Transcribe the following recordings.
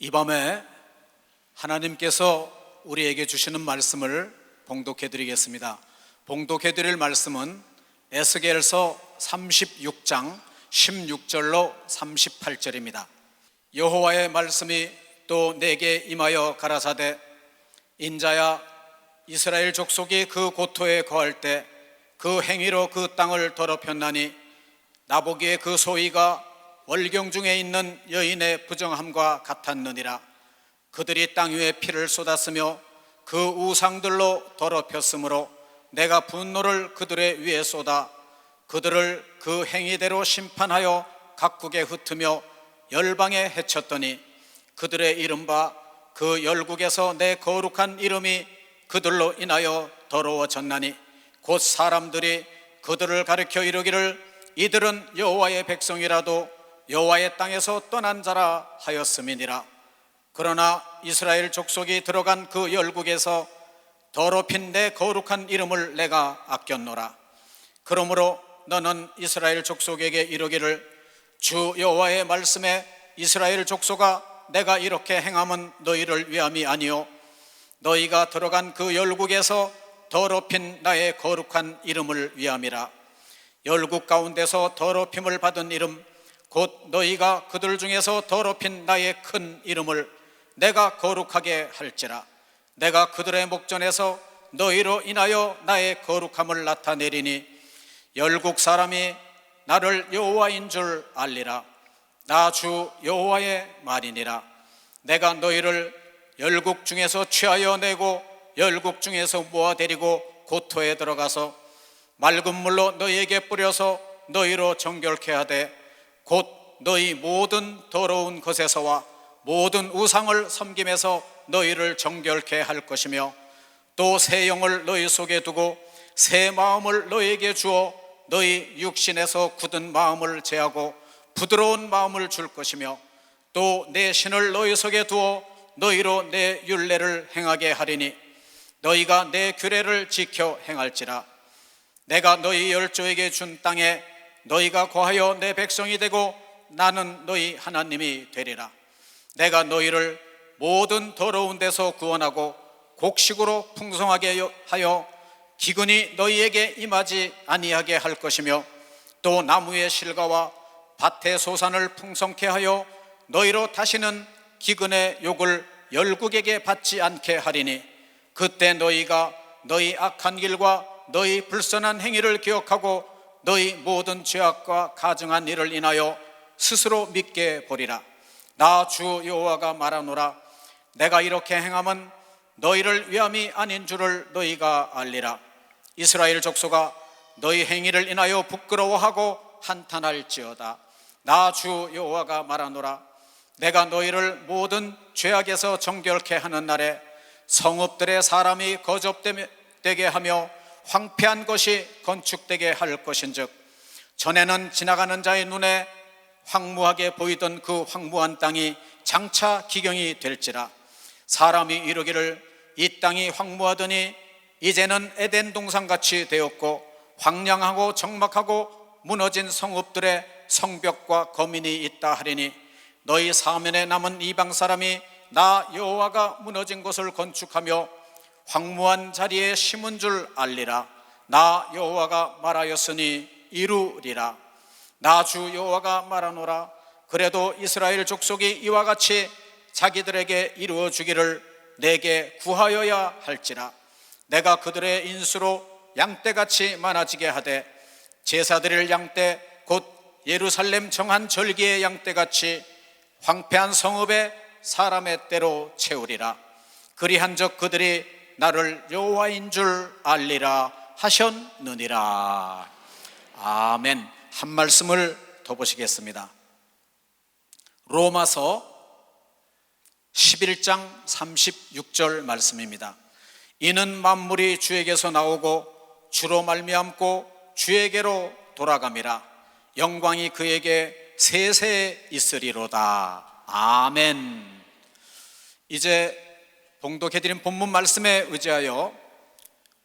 이 밤에 하나님께서 우리에게 주시는 말씀을 봉독해 드리겠습니다. 봉독해 드릴 말씀은 에스겔서 36장 16절로 38절입니다. 여호와의 말씀이 또 내게 임하여 가라사대, 인자야, 이스라엘 족속이 그 고토에 거할 때 그 행위로 그 땅을 더럽혔나니 나보기에 그 소위가 월경 중에 있는 여인의 부정함과 같았느니라. 그들이 땅 위에 피를 쏟았으며 그 우상들로 더럽혔으므로 내가 분노를 그들의 위에 쏟아 그들을 그 행위대로 심판하여 각국에 흩으며 열방에 해쳤더니 그들의 이른바 그 열국에서 내 거룩한 이름이 그들로 인하여 더러워졌나니 곧 사람들이 그들을 가리켜 이르기를 이들은 여호와의 백성이라도 여호와의 땅에서 떠난 자라 하였음이니라. 그러나 이스라엘 족속이 들어간 그 열국에서 더럽힌 내 거룩한 이름을 내가 아꼈노라. 그러므로 너는 이스라엘 족속에게 이르기를 주 여호와의 말씀에 이스라엘 족속아, 내가 이렇게 행함은 너희를 위함이 아니요 너희가 들어간 그 열국에서 더럽힌 나의 거룩한 이름을 위함이라. 열국 가운데서 더럽힘을 받은 이름, 곧 너희가 그들 중에서 더럽힌 나의 큰 이름을 내가 거룩하게 할지라. 내가 그들의 목전에서 너희로 인하여 나의 거룩함을 나타내리니 열국 사람이 나를 여호와인 줄 알리라. 나 주 여호와의 말이니라. 내가 너희를 열국 중에서 취하여 내고 열국 중에서 모아데리고 고토에 들어가서 맑은 물로 너희에게 뿌려서 너희로 정결케 하되 곧 너희 모든 더러운 것에서와 모든 우상을 섬김에서 너희를 정결케 할 것이며 또 새 영을 너희 속에 두고 새 마음을 너희에게 주어 너희 육신에서 굳은 마음을 제하고 부드러운 마음을 줄 것이며 또 내 신을 너희 속에 두어 너희로 내 율례를 행하게 하리니 너희가 내 규례를 지켜 행할지라. 내가 너희 열조에게 준 땅에 너희가 거하여 내 백성이 되고 나는 너희 하나님이 되리라. 내가 너희를 모든 더러운 데서 구원하고 곡식으로 풍성하게 하여 기근이 너희에게 임하지 아니하게 할 것이며 또 나무의 실과와 밭의 소산을 풍성케 하여 너희로 다시는 기근의 욕을 열국에게 받지 않게 하리니 그때 너희가 너희 악한 길과 너희 불선한 행위를 기억하고 너희 모든 죄악과 가증한 일을 인하여 스스로 믿게 보리라. 나 주 여호와가 말하노라. 내가 이렇게 행함은 너희를 위함이 아닌 줄을 너희가 알리라. 이스라엘 족속아, 너희 행위를 인하여 부끄러워하고 한탄할지어다. 나 주 여호와가 말하노라. 내가 너희를 모든 죄악에서 정결케 하는 날에 성읍들의 사람이 거접되게 하며 황폐한 것이 건축되게 할 것인즉 전에는 지나가는 자의 눈에 황무하게 보이던 그 황무한 땅이 장차 기경이 될지라. 사람이 이르기를 이 땅이 황무하더니 이제는 에덴 동산같이 되었고 황량하고 적막하고 무너진 성읍들의 성벽과 거민이 있다 하리니 너희 사면에 남은 이방 사람이 나 여호와가 무너진 곳을 건축하며 황무한 자리에 심은 줄 알리라. 나 여호와가 말하였으니 이루리라. 나 주 여호와가 말하노라. 그래도 이스라엘 족속이 이와 같이 자기들에게 이루어 주기를 내게 구하여야 할지라. 내가 그들의 인수로 양떼같이 많아지게 하되 제사드릴 양떼 곧 예루살렘 정한 절기의 양떼같이 황폐한 성읍에 사람의 때로 채우리라. 그리한즉 그들이 나를 여호와인 줄 알리라 하셨느니라. 아멘. 한 말씀을 더 보시겠습니다. 로마서 11장 36절 말씀입니다. 이는 만물이 주에게서 나오고 주로 말미암고 주에게로 돌아감이라. 영광이 그에게 세세 있으리로다. 아멘. 이제 봉독해드린 본문 말씀에 의지하여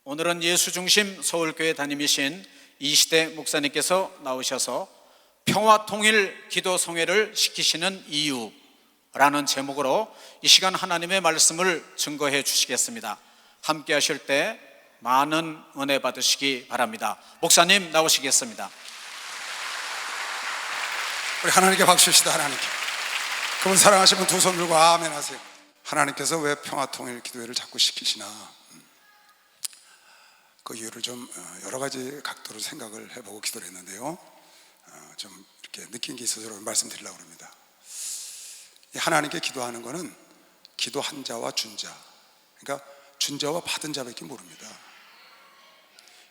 오늘은 예수중심 서울교회 담임이신 이시대 목사님께서 나오셔서 평화 통일 기도 성회를 시키시는 이유 라는 제목으로 이 시간 하나님의 말씀을 증거해 주시겠습니다. 함께 하실 때 많은 은혜 받으시기 바랍니다. 목사님 나오시겠습니다. 우리 하나님께 박수 칩시다. 하나님께. 그분 사랑하시면 두 손 들고 아멘 하세요. 하나님께서 왜 평화통일 기도회를 자꾸 시키시나, 그 이유를 좀 여러 가지 각도로 생각을 해보고 기도를 했는데요, 좀 이렇게 느낀 게 있어서 여러분 말씀드리려고 합니다. 하나님께 기도하는 거는 기도한 자와 준 자, 그러니까 준 자와 받은 자밖에 모릅니다.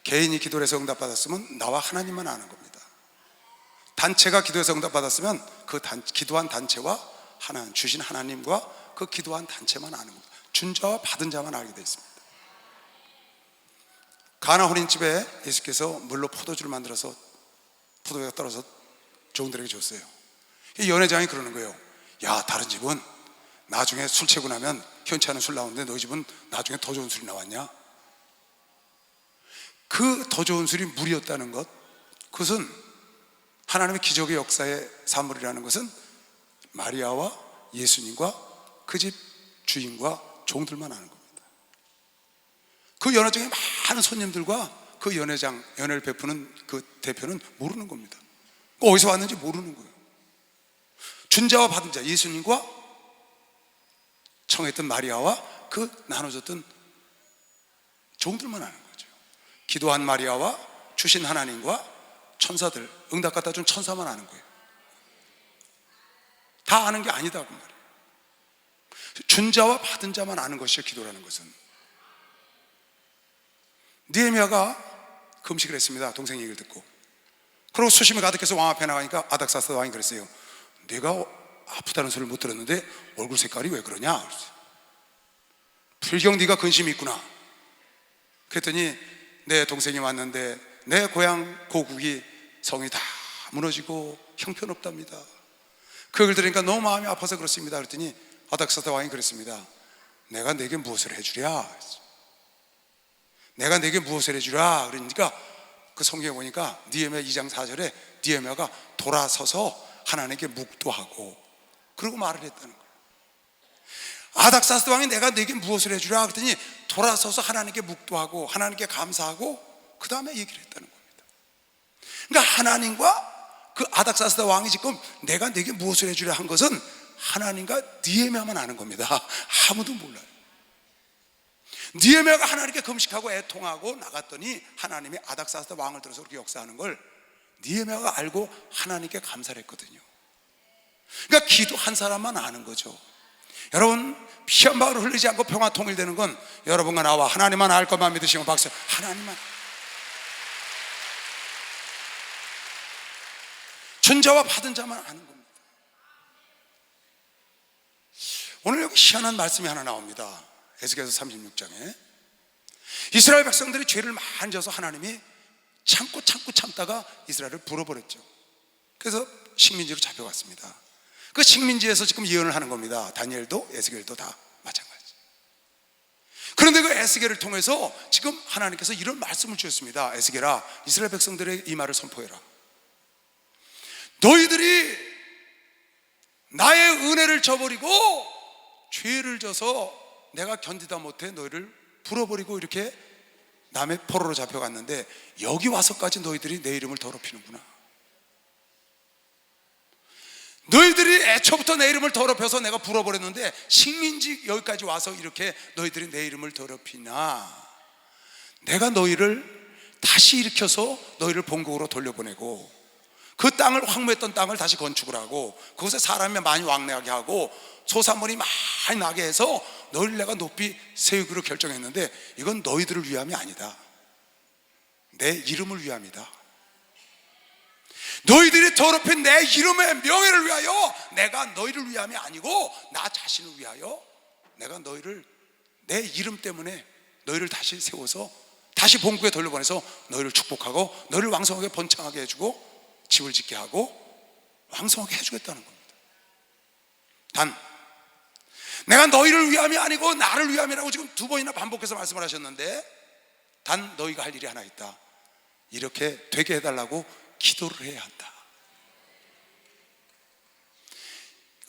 개인이 기도를 해서 응답받았으면 나와 하나님만 아는 겁니다. 단체가 기도해서 응답받았으면 그 기도한 단체와 주신 하나님과 그 기도한 단체만 아는 겁니다. 준 자와 받은 자만 알게 되어 있습니다. 가나 혼인집에 예수께서 물로 포도주를 만들어서 포도주가 떨어서 종들에게 줬어요. 연회장이 그러는 거예요. 야, 다른 집은 나중에 술 채고 나면 현치 않은 술 나오는데 너희 집은 나중에 더 좋은 술이 나왔냐? 그 더 좋은 술이 물이었다는 것, 그것은 하나님의 기적의 역사의 산물이라는 것은 마리아와 예수님과 그 집 주인과 종들만 아는 겁니다. 그 연회장에 많은 손님들과 그 연회를 베푸는 그 대표는 모르는 겁니다. 어디서 왔는지 모르는 거예요. 준 자와 받은 자, 예수님과 청했던 마리아와 그 나눠줬던 종들만 아는 거죠. 기도한 마리아와 주신 하나님과 천사들, 응답 갖다 준 천사만 아는 거예요. 다 아는 게 아니다 그 말이에요. 준 자와 받은 자만 아는 것이요, 기도라는 것은. 느헤미야가 금식을 했습니다. 동생 얘기를 듣고. 그리고 수심이 가득해서 왕 앞에 나가니까 아닥사스 왕이 그랬어요. 내가 아프다는 소리를 못 들었는데 얼굴 색깔이 왜 그러냐? 불경 네가 근심이 있구나. 그랬더니 내 동생이 왔는데 내 고향 고국이 성이 다 무너지고 형편없답니다. 그 얘기를 들으니까 너무 마음이 아파서 그렇습니다. 그랬더니 아닥사스 왕이 그랬습니다. 내가 내게 무엇을 해주랴? 내가 내게 무엇을 해주랴? 그러니까 그 성경에 보니까 느헤미야 2장 4절에 느헤미야가 돌아서서 하나님께 묵도하고 그리고 말을 했다는 거예요. 아닥사스 왕이 내가 내게 무엇을 해주랴? 그랬더니 돌아서서 하나님께 묵도하고 하나님께 감사하고 그 다음에 얘기를 했다는 겁니다. 그러니까 하나님과 그 아닥사스 왕이 지금 내가 내게 무엇을 해주랴 한 것은 하나님과 느헤미야만 아는 겁니다. 아무도 몰라요. 느헤미야가 하나님께 금식하고 애통하고 나갔더니 하나님이 아닥사스 왕을 들어서 그렇게 역사하는 걸 느헤미야가 알고 하나님께 감사를 했거든요. 그러니까 기도한 사람만 아는 거죠. 여러분, 피 한 방울 흘리지 않고 평화 통일되는 건 여러분과 나와 하나님만 알 것만 믿으시면 박수. 하나님만. 준 자와 받은 자만 아는 겁니다. 오늘 여기 희한한 말씀이 하나 나옵니다. 에스겔서 36장에 이스라엘 백성들이 죄를 많이 져서 하나님이 참고 참다가 이스라엘을 불어버렸죠. 그래서 식민지로 잡혀갔습니다. 그 식민지에서 지금 예언을 하는 겁니다. 다니엘도 에스겔도 다 마찬가지. 그런데 그 에스겔을 통해서 지금 하나님께서 이런 말씀을 주셨습니다. 에스겔아, 이스라엘 백성들의 이 말을 선포해라. 너희들이 나의 은혜를 저버리고 죄를 져서 내가 견디다 못해 너희를 불어버리고 이렇게 남의 포로로 잡혀갔는데 여기 와서까지 너희들이 내 이름을 더럽히는구나. 너희들이 애초부터 내 이름을 더럽혀서 내가 불어버렸는데 식민지 여기까지 와서 이렇게 너희들이 내 이름을 더럽히나. 내가 너희를 다시 일으켜서 너희를 본국으로 돌려보내고 그 땅을 황무했던 땅을 다시 건축을 하고 그곳에 사람이 많이 왕래하게 하고 소산물이 많이 나게 해서 너희를 내가 높이 세우기로 결정했는데 이건 너희들을 위함이 아니다. 내 이름을 위함이다. 너희들이 더럽힌 내 이름의 명예를 위하여 내가 너희를 위함이 아니고 나 자신을 위하여 내가 너희를 내 이름 때문에 너희를 다시 세워서 다시 본국에 돌려보내서 너희를 축복하고 너희를 왕성하게 번창하게 해주고 집을 짓게 하고 왕성하게 해주겠다는 겁니다. 단 내가 너희를 위함이 아니고 나를 위함이라고 지금 두 번이나 반복해서 말씀을 하셨는데 단 너희가 할 일이 하나 있다. 이렇게 되게 해달라고 기도를 해야 한다.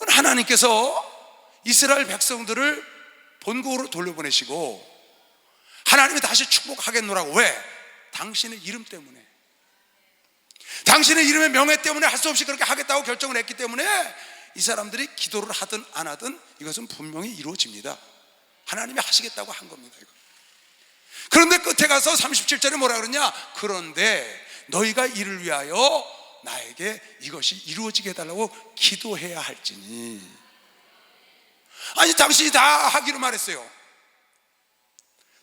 하나님께서 이스라엘 백성들을 본국으로 돌려보내시고 하나님이 다시 축복하겠노라고. 왜? 당신의 이름 때문에, 당신의 이름의 명예 때문에 할 수 없이 그렇게 하겠다고 결정을 했기 때문에 이 사람들이 기도를 하든 안 하든 이것은 분명히 이루어집니다. 하나님이 하시겠다고 한 겁니다, 이거. 그런데 끝에 가서 37절에 뭐라 그러냐? 그런데 너희가 이를 위하여 나에게 이것이 이루어지게 해달라고 기도해야 할지니. 아니, 당신이 다 하기로 말했어요.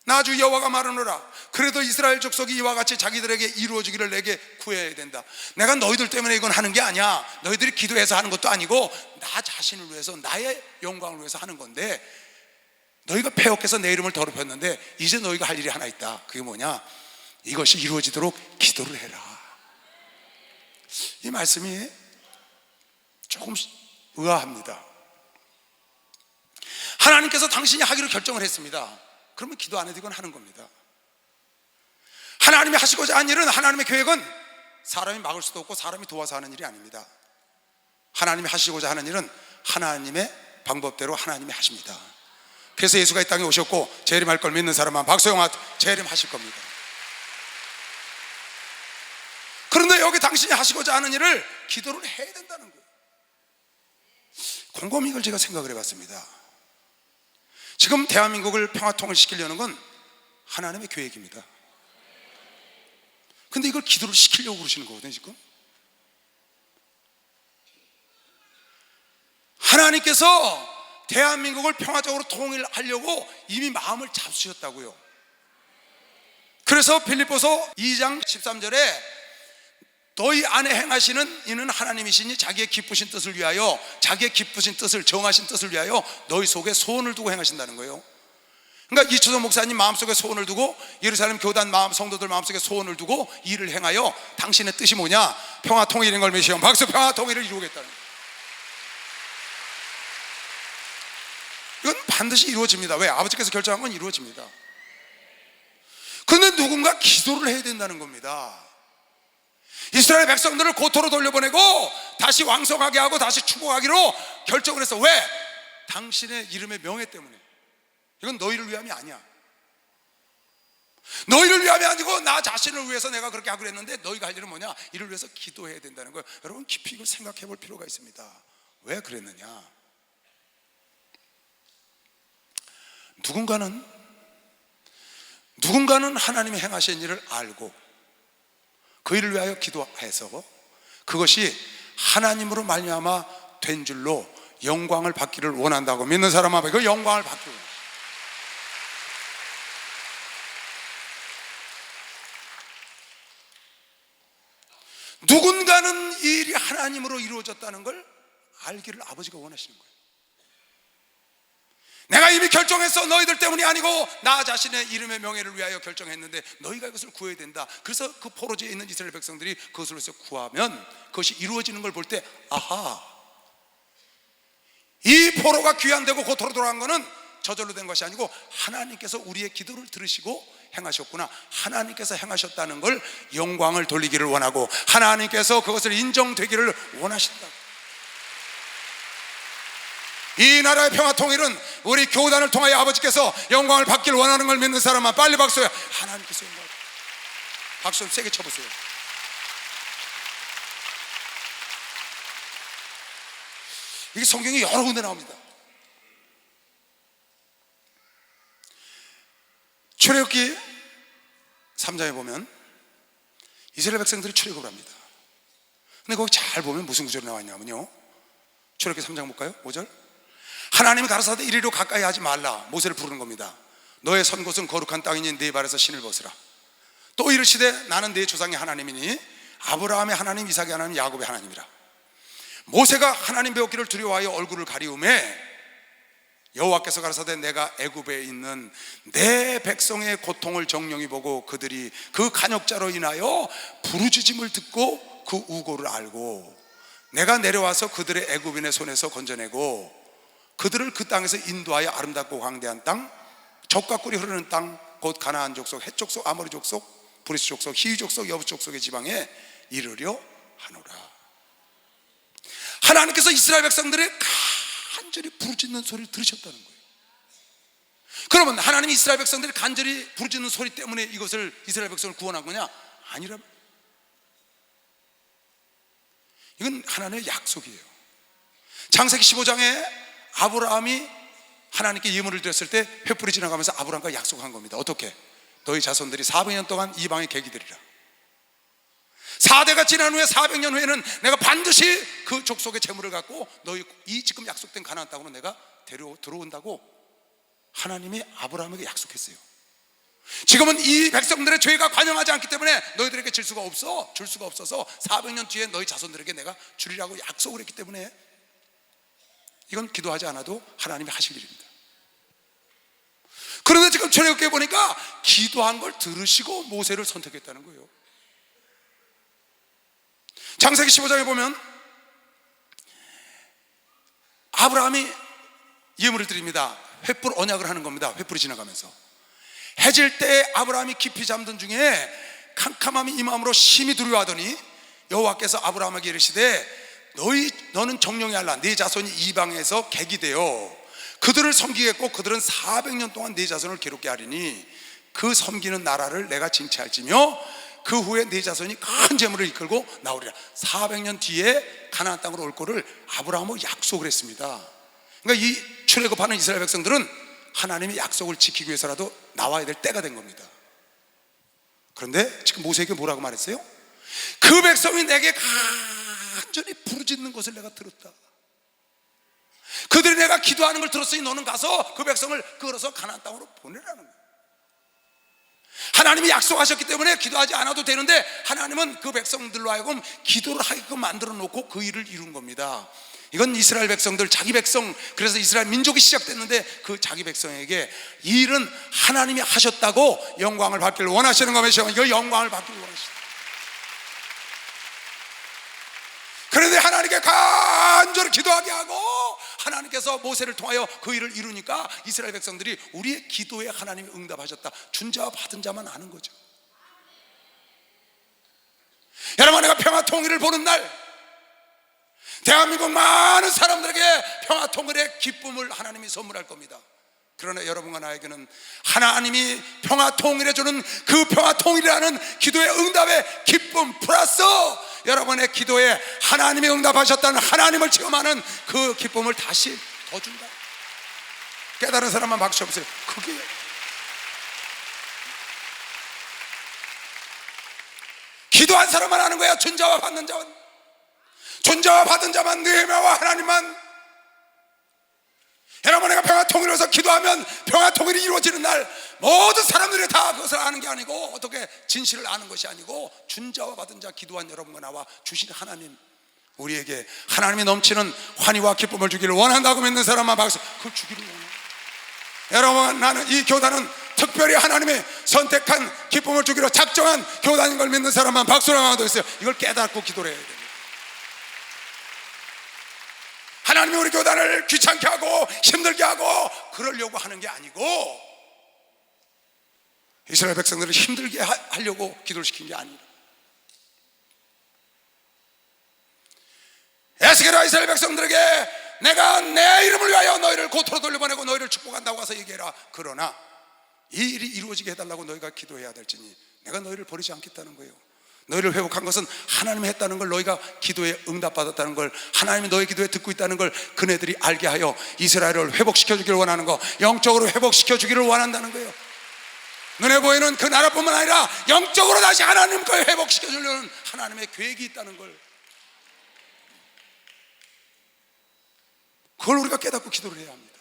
나 주 여호와가 말하노라. 그래도 이스라엘 족속이 이와 같이 자기들에게 이루어지기를 내게 구해야 된다. 내가 너희들 때문에 이건 하는 게 아니야. 너희들이 기도해서 하는 것도 아니고 나 자신을 위해서, 나의 영광을 위해서 하는 건데, 너희가 패역해서 내 이름을 더럽혔는데 이제 너희가 할 일이 하나 있다. 그게 뭐냐? 이것이 이루어지도록 기도를 해라. 이 말씀이 조금 의아합니다. 하나님께서 당신이 하기로 결정을 했습니다. 그러면 기도 안 해도 이건 하는 겁니다. 하나님이 하시고자 한 일은, 하나님의 계획은 사람이 막을 수도 없고 사람이 도와서 하는 일이 아닙니다. 하나님이 하시고자 하는 일은 하나님의 방법대로 하나님이 하십니다. 그래서 예수가 이 땅에 오셨고 재림할 걸 믿는 사람만 박수영아 재림하실 겁니다. 그런데 여기 당신이 하시고자 하는 일을 기도를 해야 된다는 거예요. 곰곰이 이걸 제가 생각을 해봤습니다. 지금 대한민국을 평화통일시키려는 건 하나님의 계획입니다. 근데 이걸 기도를 시키려고 그러시는 거거든요, 지금. 하나님께서 대한민국을 평화적으로 통일하려고 이미 마음을 잡수셨다고요. 그래서 빌립보서 2장 13절에 너희 안에 행하시는 이는 하나님이시니 자기의 기쁘신 뜻을 위하여, 자기의 기쁘신 뜻을, 정하신 뜻을 위하여 너희 속에 소원을 두고 행하신다는 거예요. 그러니까 이초선 목사님 마음속에 소원을 두고, 예루살렘 교단 성도들 마음속에 소원을 두고 일을 행하여 당신의 뜻이 뭐냐? 평화 통일인 걸 믿으시오. 박수. 평화 통일을 이루겠다는 거예요. 이건 반드시 이루어집니다. 왜? 아버지께서 결정한 건 이루어집니다. 그런데 누군가 기도를 해야 된다는 겁니다. 이스라엘 백성들을 고토로 돌려보내고 다시 왕성하게 하고 다시 축복하기로 결정을 했어. 왜? 당신의 이름의 명예 때문에. 이건 너희를 위함이 아니야. 너희를 위함이 아니고 나 자신을 위해서 내가 그렇게 하기로 했는데, 너희가 할 일은 뭐냐? 이를 위해서 기도해야 된다는 거예요. 여러분, 깊이 이걸 생각해 볼 필요가 있습니다. 왜 그랬느냐? 누군가는 하나님이 행하신 일을 알고 그 일을 위하여 기도해서 그것이 하나님으로 말미암아 된 줄로 영광을 받기를 원한다고 믿는 사람 앞에 그 영광을 받기를 원합니다. 누군가는 이 일이 하나님으로 이루어졌다는 걸 알기를 아버지가 원하시는 거예요. 내가 이미 결정했어. 너희들 때문이 아니고 나 자신의 이름의 명예를 위하여 결정했는데 너희가 이것을 구해야 된다. 그래서 그 포로지에 있는 이스라엘 백성들이 그것을 위해서 구하면 그것이 이루어지는 걸 볼 때, 아하, 이 포로가 귀환되고 고토로 돌아간 거는 저절로 된 것이 아니고 하나님께서 우리의 기도를 들으시고 행하셨구나. 하나님께서 행하셨다는 걸 영광을 돌리기를 원하고 하나님께서 그것을 인정되기를 원하신다. 이 나라의 평화 통일은 우리 교단을 통하여 아버지께서 영광을 받기를 원하는 걸 믿는 사람만 빨리 박수해. 하나님께서 영광을. 박수 좀 세게 쳐보세요. 이게 성경이 여러 군데 나옵니다. 출애굽기 3장에 보면 이스라엘 백성들이 출애굽을 합니다. 근데 거기 잘 보면 무슨 구절이 나와 있냐면요, 출애굽기 3장 볼까요? 5절. 하나님이 가라사대 이리로 가까이 하지 말라. 모세를 부르는 겁니다. 너의 선 곳은 거룩한 땅이니 네 발에서 신을 벗으라. 또 이르시되 나는 네 조상의 하나님이니 아브라함의 하나님, 이삭의 하나님, 야곱의 하나님이라. 모세가 하나님 배웠기를 두려워하여 얼굴을 가리우매 여호와께서 가라사대 내가 애굽에 있는 내 백성의 고통을 정령히 보고 그들이 그 간역자로 인하여 부르짖음을 듣고 그 우고를 알고 내가 내려와서 그들의 애굽인의 손에서 건져내고 그들을 그 땅에서 인도하여 아름답고 광대한 땅, 젖과 꿀이 흐르는 땅, 곧 가나안 족속, 헷 족속, 아모리 족속, 브리스 족속, 히위 족속, 여부 족속의 지방에 이르려 하노라. 하나님께서 이스라엘 백성들의 간절히 부르짖는 소리를 들으셨다는 거예요. 그러면 하나님이 이스라엘 백성들이 간절히 부르짖는 소리 때문에 이스라엘 백성을 구원한 거냐? 아니라 이건 하나님의 약속이에요. 창세기 15장에 아브라함이 하나님께 예물을 드렸을 때 횃불이 지나가면서 아브라함과 약속한 겁니다. 어떻게? 너희 자손들이 400년 동안 이방에 객이 되리라. 4대가 지난 후에 400년 후에는 내가 반드시 그 족속의 재물을 갖고 너희 이 지금 약속된 가나안 땅으로 내가 들어온다고 하나님이 아브라함에게 약속했어요. 지금은 이 백성들의 죄가 관영하지 않기 때문에 너희들에게 줄 수가 없어서 400년 뒤에 너희 자손들에게 내가 주리라고 약속을 했기 때문에 이건 기도하지 않아도 하나님이 하실 일입니다. 그런데 지금 출애굽기에 보니까 기도한 걸 들으시고 모세를 선택했다는 거예요. 창세기 15장에 보면 아브라함이 예물을 드립니다. 횃불 언약을 하는 겁니다. 횃불이 지나가면서 해질 때 아브라함이 깊이 잠든 중에 캄캄함이 이 마음으로 심히 두려워하더니 여호와께서 아브라함에게 이르시되 너는 정령이 알라. 네 자손이 이방에서 객이 되어 그들을 섬기겠고 그들은 400년 동안 네 자손을 괴롭게 하리니 그 섬기는 나라를 내가 징치할지며 그 후에 네 자손이 큰 재물을 이끌고 나오리라. 400년 뒤에 가나안 땅으로 올 거를 아브라함하고 약속을 했습니다. 그러니까 이 출애굽하는 이스라엘 백성들은 하나님의 약속을 지키기 위해서라도 나와야 될 때가 된 겁니다. 그런데 지금 모세에게 뭐라고 말했어요? 그 백성이 내게 간절히 부르짖는 것을 내가 들었다. 그들이 내가 기도하는 걸 들었으니 너는 가서 그 백성을 끌어서 가나안 땅으로 보내라는 거예요. 하나님이 약속하셨기 때문에 기도하지 않아도 되는데 하나님은 그 백성들로 하여금 기도를 하게끔 만들어 놓고 그 일을 이룬 겁니다. 이건 이스라엘 백성들, 자기 백성, 그래서 이스라엘 민족이 시작됐는데 그 자기 백성에게 이 일은 하나님이 하셨다고 영광을 받기를 원하시는 것이죠. 이거 영광을 받기를 원하시다. 그런데 하나님께 간절히 기도하게 하고 하나님께서 모세를 통하여 그 일을 이루니까 이스라엘 백성들이 우리의 기도에 하나님이 응답하셨다. 준 자와 받은 자만 아는 거죠. 여러분, 내가 평화 통일을 보는 날 대한민국 많은 사람들에게 평화 통일의 기쁨을 하나님이 선물할 겁니다. 그러나 여러분과 나에게는 하나님이 평화 통일해 주는 그 평화 통일이라는 기도의 응답의 기쁨 플러스 여러분의 기도에 하나님이 응답하셨다는 하나님을 체험하는 그 기쁨을 다시 더 준다. 깨달은 사람만 박수 쳐보세요. 그게 기도한 사람만 하는 거야. 준 자와 받는 자만, 준 자와 받은 자만, 느헤미야와 하나님만. 여러분, 내가 평화 통일해서 기도하면 평화 통일이 이루어지는 날 모든 사람들이 다 그것을 아는 게 아니고 어떻게 진실을 아는 것이 아니고 준 자와 받은 자, 기도한 여러분과 나와 주신 하나님, 우리에게 하나님이 넘치는 환희와 기쁨을 주기를 원한다고 믿는 사람만 박수. 그걸 주기를 원해요. 여러분, 나는 이 교단은 특별히 하나님의 선택한 기쁨을 주기로 작정한 교단인 걸 믿는 사람만 박수를 한번 더 있어요. 이걸 깨닫고 기도를 해야 됩니다. 하나님이 우리 교단을 귀찮게 하고 힘들게 하고 그러려고 하는 게 아니고 이스라엘 백성들을 힘들게 하려고 기도를 시킨 게 아니라 에스겔아 이스라엘 백성들에게 내가 내 이름을 위하여 너희를 고토로 돌려보내고 너희를 축복한다고 가서 얘기해라. 그러나 이 일이 이루어지게 해달라고 너희가 기도해야 될지니 내가 너희를 버리지 않겠다는 거예요. 너희를 회복한 것은 하나님이 했다는 걸, 너희가 기도에 응답받았다는 걸, 하나님이 너희 기도에 듣고 있다는 걸 그네들이 알게 하여 이스라엘을 회복시켜 주기를 원하는 거, 영적으로 회복시켜 주기를 원한다는 거예요. 눈에 보이는 그 나라뿐만 아니라 영적으로 다시 하나님 걸 회복시켜 주려는 하나님의 계획이 있다는 걸, 그걸 우리가 깨닫고 기도를 해야 합니다.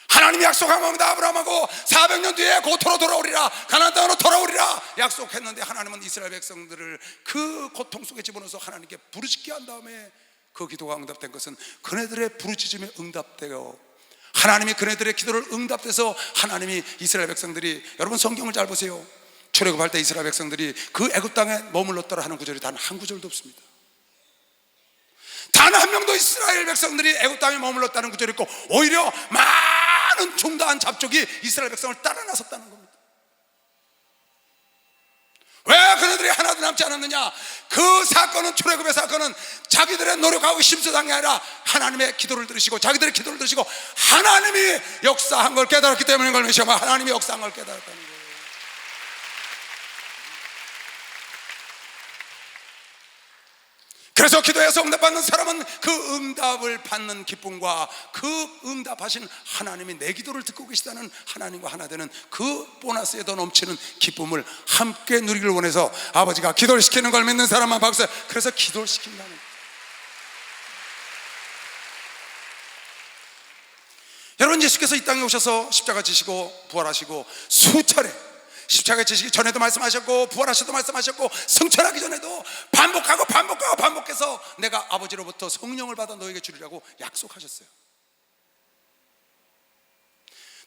하나님이 약속한 겁니다. 아브라함하고 400년 뒤에 고토로 돌아오리라, 가나안 땅으로 돌아오리라 약속했는데 하나님은 이스라엘 백성들을 그 고통 속에 집어넣어서 하나님께 부르짖게 한 다음에 그 기도가 응답된 것은 그네들의 부르짖음에 응답되어 하나님이 그네들의 기도를 응답돼서 하나님이 이스라엘 백성들이, 여러분 성경을 잘 보세요. 출애굽할 때 이스라엘 백성들이 그 애굽 땅에 머물렀더라 하는 구절이 단 한 구절도 없습니다. 단 한 명도 이스라엘 백성들이 애굽 땅에 머물렀다는 구절이 있고 오히려 많은 중다한 잡족이 이스라엘 백성을 따라 나섰다는 겁니다. 왜 그들이 하나도 남지 않았느냐? 그 사건은, 출애굽의 사건은 자기들의 노력하고 힘쓰는 게 아니라 하나님의 기도를 들으시고, 자기들의 기도를 들으시고 하나님이 역사한 걸 깨달았기 때문인 걸 믿으시고, 하나님이 역사한 걸 깨달았다는 거예요. 그래서 기도해서 응답받는 사람은 그 응답을 받는 기쁨과 그 응답하신 하나님이 내 기도를 듣고 계시다는 하나님과 하나 되는 그 보너스에 더 넘치는 기쁨을 함께 누리기를 원해서 아버지가 기도를 시키는 걸 믿는 사람만 박수. 그래서 기도를 시킨다는 거예요. 여러분, 예수께서 이 땅에 오셔서 십자가 지시고 부활하시고 수차례, 십자가 지시기 전에도 말씀하셨고 부활하셔도 말씀하셨고 승천하기 전에도 반복해서 내가 아버지로부터 성령을 받아 너에게 주리라고 약속하셨어요.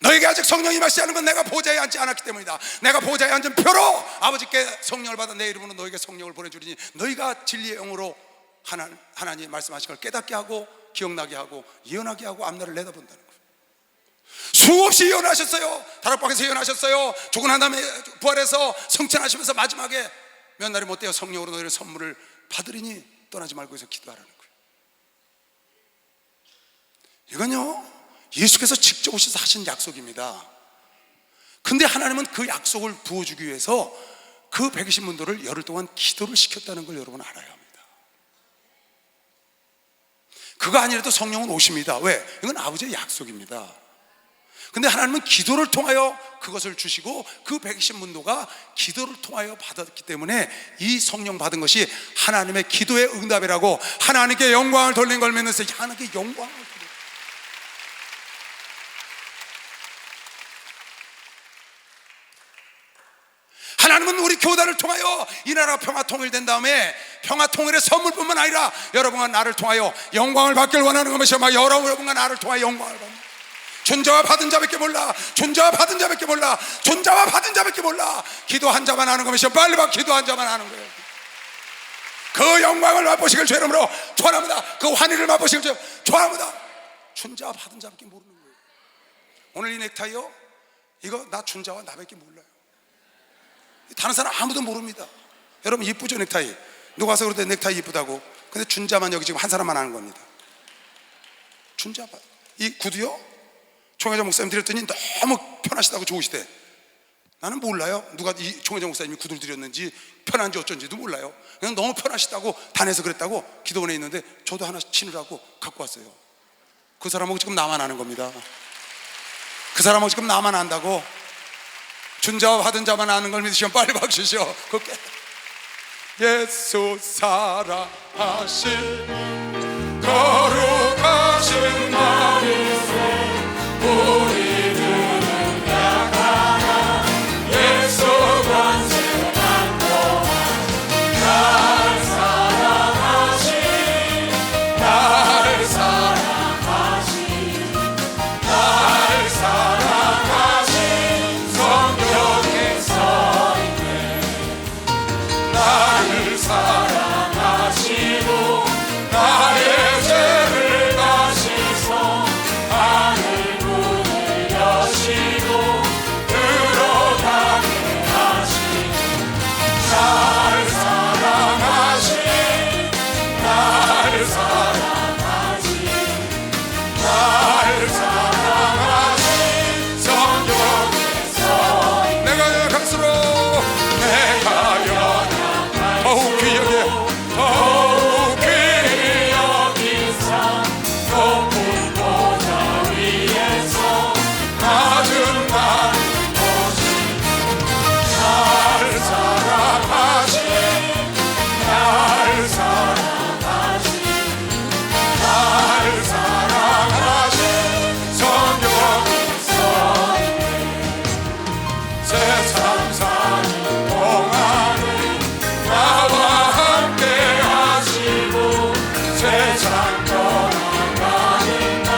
너에게 아직 성령이 임하시지 않은 건 내가 보좌에 앉지 않았기 때문이다. 내가 보좌에 앉은 표로 아버지께 성령을 받아 내 이름으로 너에게 성령을 보내주리니 너희가 진리의 영으로 하나님 말씀하신 걸 깨닫게 하고 기억나게 하고 예언하게 하고 앞날을 내다본다는 거예요. 수없이 예언하셨어요. 다락방에서 예언하셨어요. 죽은 한 다음에 부활해서 성천하시면서 마지막에 몇 날이 못되어 성령으로 너희를 선물을 받으리니 떠나지 말고 해서 기도하라는 거예요. 이건요, 예수께서 직접 오셔서 하신 약속입니다. 근데 하나님은 그 약속을 부어주기 위해서 그 120문도를 열흘 동안 기도를 시켰다는 걸 여러분 알아야 합니다. 그거 아니라도 성령은 오십니다. 왜? 이건 아버지의 약속입니다. 근데 하나님은 기도를 통하여 그것을 주시고 그 120문도가 기도를 통하여 받았기 때문에 이 성령 받은 것이 하나님의 기도의 응답이라고 하나님께 영광을 돌린 걸 믿으면서 하나님께 영광을 돌린. 하나님은 우리 교단을 통하여 이 나라 평화 통일된 다음에 평화 통일의 선물뿐만 아니라 여러분과 나를 통하여 영광을 받길 원하는 것이요, 여러분과 나를 통하여 영광을 받는. 존재와 받은 자밖에 몰라. 존재와 받은 자밖에 몰라. 존재와 받은 자밖에 몰라. 기도한 자만 하는 것이요, 빨리 봐. 기도한 자만 하는 거예요. 그 영광을 맛보시길 주 이름으로 축원합니다. 그 환희를 맛보시길 주 축원합니다. 존재와 받은 자밖에 모르는 거예요. 오늘 이 넥타이요, 이거 나 존재와 나밖에 몰라요. 다른 사람 아무도 모릅니다. 여러분 이쁘죠 넥타이? 누가 와서 그러대 넥타이 이쁘다고. 근데 준자만 여기 지금 한 사람만 하는 겁니다. 준자. 이 구두요, 총회장 목사님 드렸더니 너무 편하시다고 좋으시대. 나는 몰라요. 누가 이 총회장 목사님이 구두를 드렸는지 편한지 어쩐지도 몰라요. 그냥 너무 편하시다고 단에서 그랬다고 기도원에 있는데 저도 하나 신으라고 갖고 왔어요. 그 사람하고 지금 나만 아는 겁니다. 그 사람하고 지금 나만 안다고. 준자와 받은 자만 아는 걸 믿으시면 빨리 박수시오. 예수 사랑하신 거룩하신 말씀 우리는 약하나 예수 권세한 동안 나를 사랑하신 나를 사랑하신 나를 사랑하신 성령에 서 있네. 나를 사랑하시고 나의 죄를 다시소 하늘 문을 여시고 들어가게 하시고 나를 사랑하신 나를 사랑하신 나를 사랑하신 성령에서 내가 연약할수록 내가 연약할수록 더욱 귀히 여겨 더욱 귀히 여기사 높은 보좌 위에서 낮은 날 보시고 나를 사랑하신 나를 사랑하신 나를 사랑하신 성령에서 세상 사는 동안은 나와 함께 하시고 세상 떠나가는 날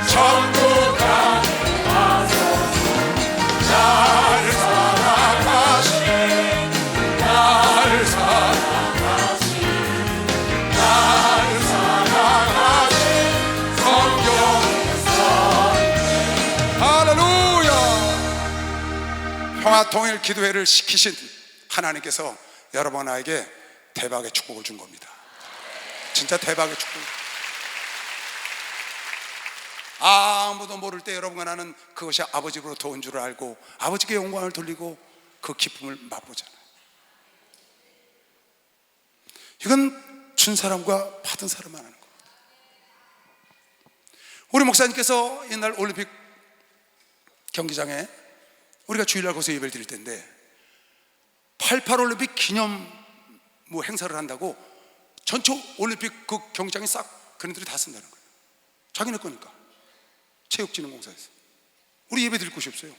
천국 가게 하소서. 나를 사랑하신 나를 사랑하신 나를 사랑하신 성령에서 할렐루야. 평화 통일 기도회를 시키신 하나님께서 여러분 나에게 대박의 축복을 준 겁니다. 진짜 대박의 축복. 아무도 모를 때 여러분과 나는 그것이 아버지로부터 온 줄을 알고 아버지께 영광을 돌리고 그 기쁨을 맛보잖아요. 이건 준 사람과 받은 사람만 하는 겁니다. 우리 목사님께서 옛날 올림픽 경기장에 우리가 주일날 거기서 예배를 드릴 텐데 88 올림픽 기념 행사를 한다고 전체 올림픽 그 경기장에 싹 그네들이 다 쓴다는 거예요. 자기네 거니까. 체육진흥공사에서. 우리 예배 드릴 곳이 없어요.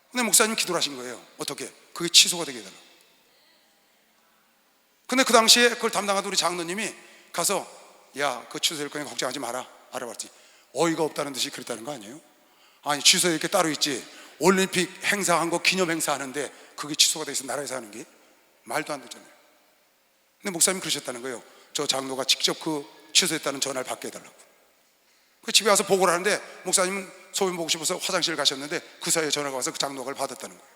근데 목사님 기도를 하신 거예요. 어떻게? 그게 취소가 되게 해달라고. 근데 그 당시에 그걸 담당하던 우리 장로님이 가서 야, 그거 취소될 거니까 걱정하지 마라. 알아봤지. 어이가 없다는 듯이 그랬다는 거 아니에요? 아니, 취소될 게 따로 있지. 올림픽 행사한 거 기념 행사 하는데 그게 취소가 돼 있어. 나라에서 하는 게 말도 안 되잖아요. 근데 목사님이 그러셨다는 거예요. 저 장로가 직접 그 취소했다는 전화를 받게 해달라고. 그 집에 와서 보고를 하는데 목사님은 소변 보고 싶어서 화장실 가셨는데 그 사이에 전화가 와서 그 장로가 그걸 받았다는 거예요.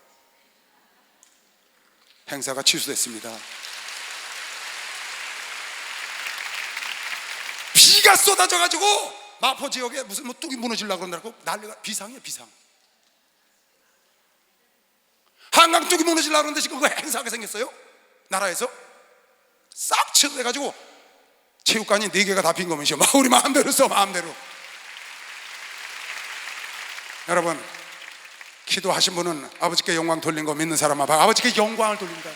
행사가 취소됐습니다. 비가 쏟아져가지고 마포 지역에 무슨 뚝이 무너지려고 그런다고 난리가. 비상이에요, 비상. 한강 뚝이 무너지려고 그러는데 지금 그 행사하게 생겼어요. 나라에서 싹 취소돼가지고 체육관이 4개가 다 빈 거면서 막 우리 마음대로 써, 마음대로. 여러분, 기도하신 분은 아버지께 영광 돌린 거 믿는 사람만 봐. 아버지께 영광을 돌린다.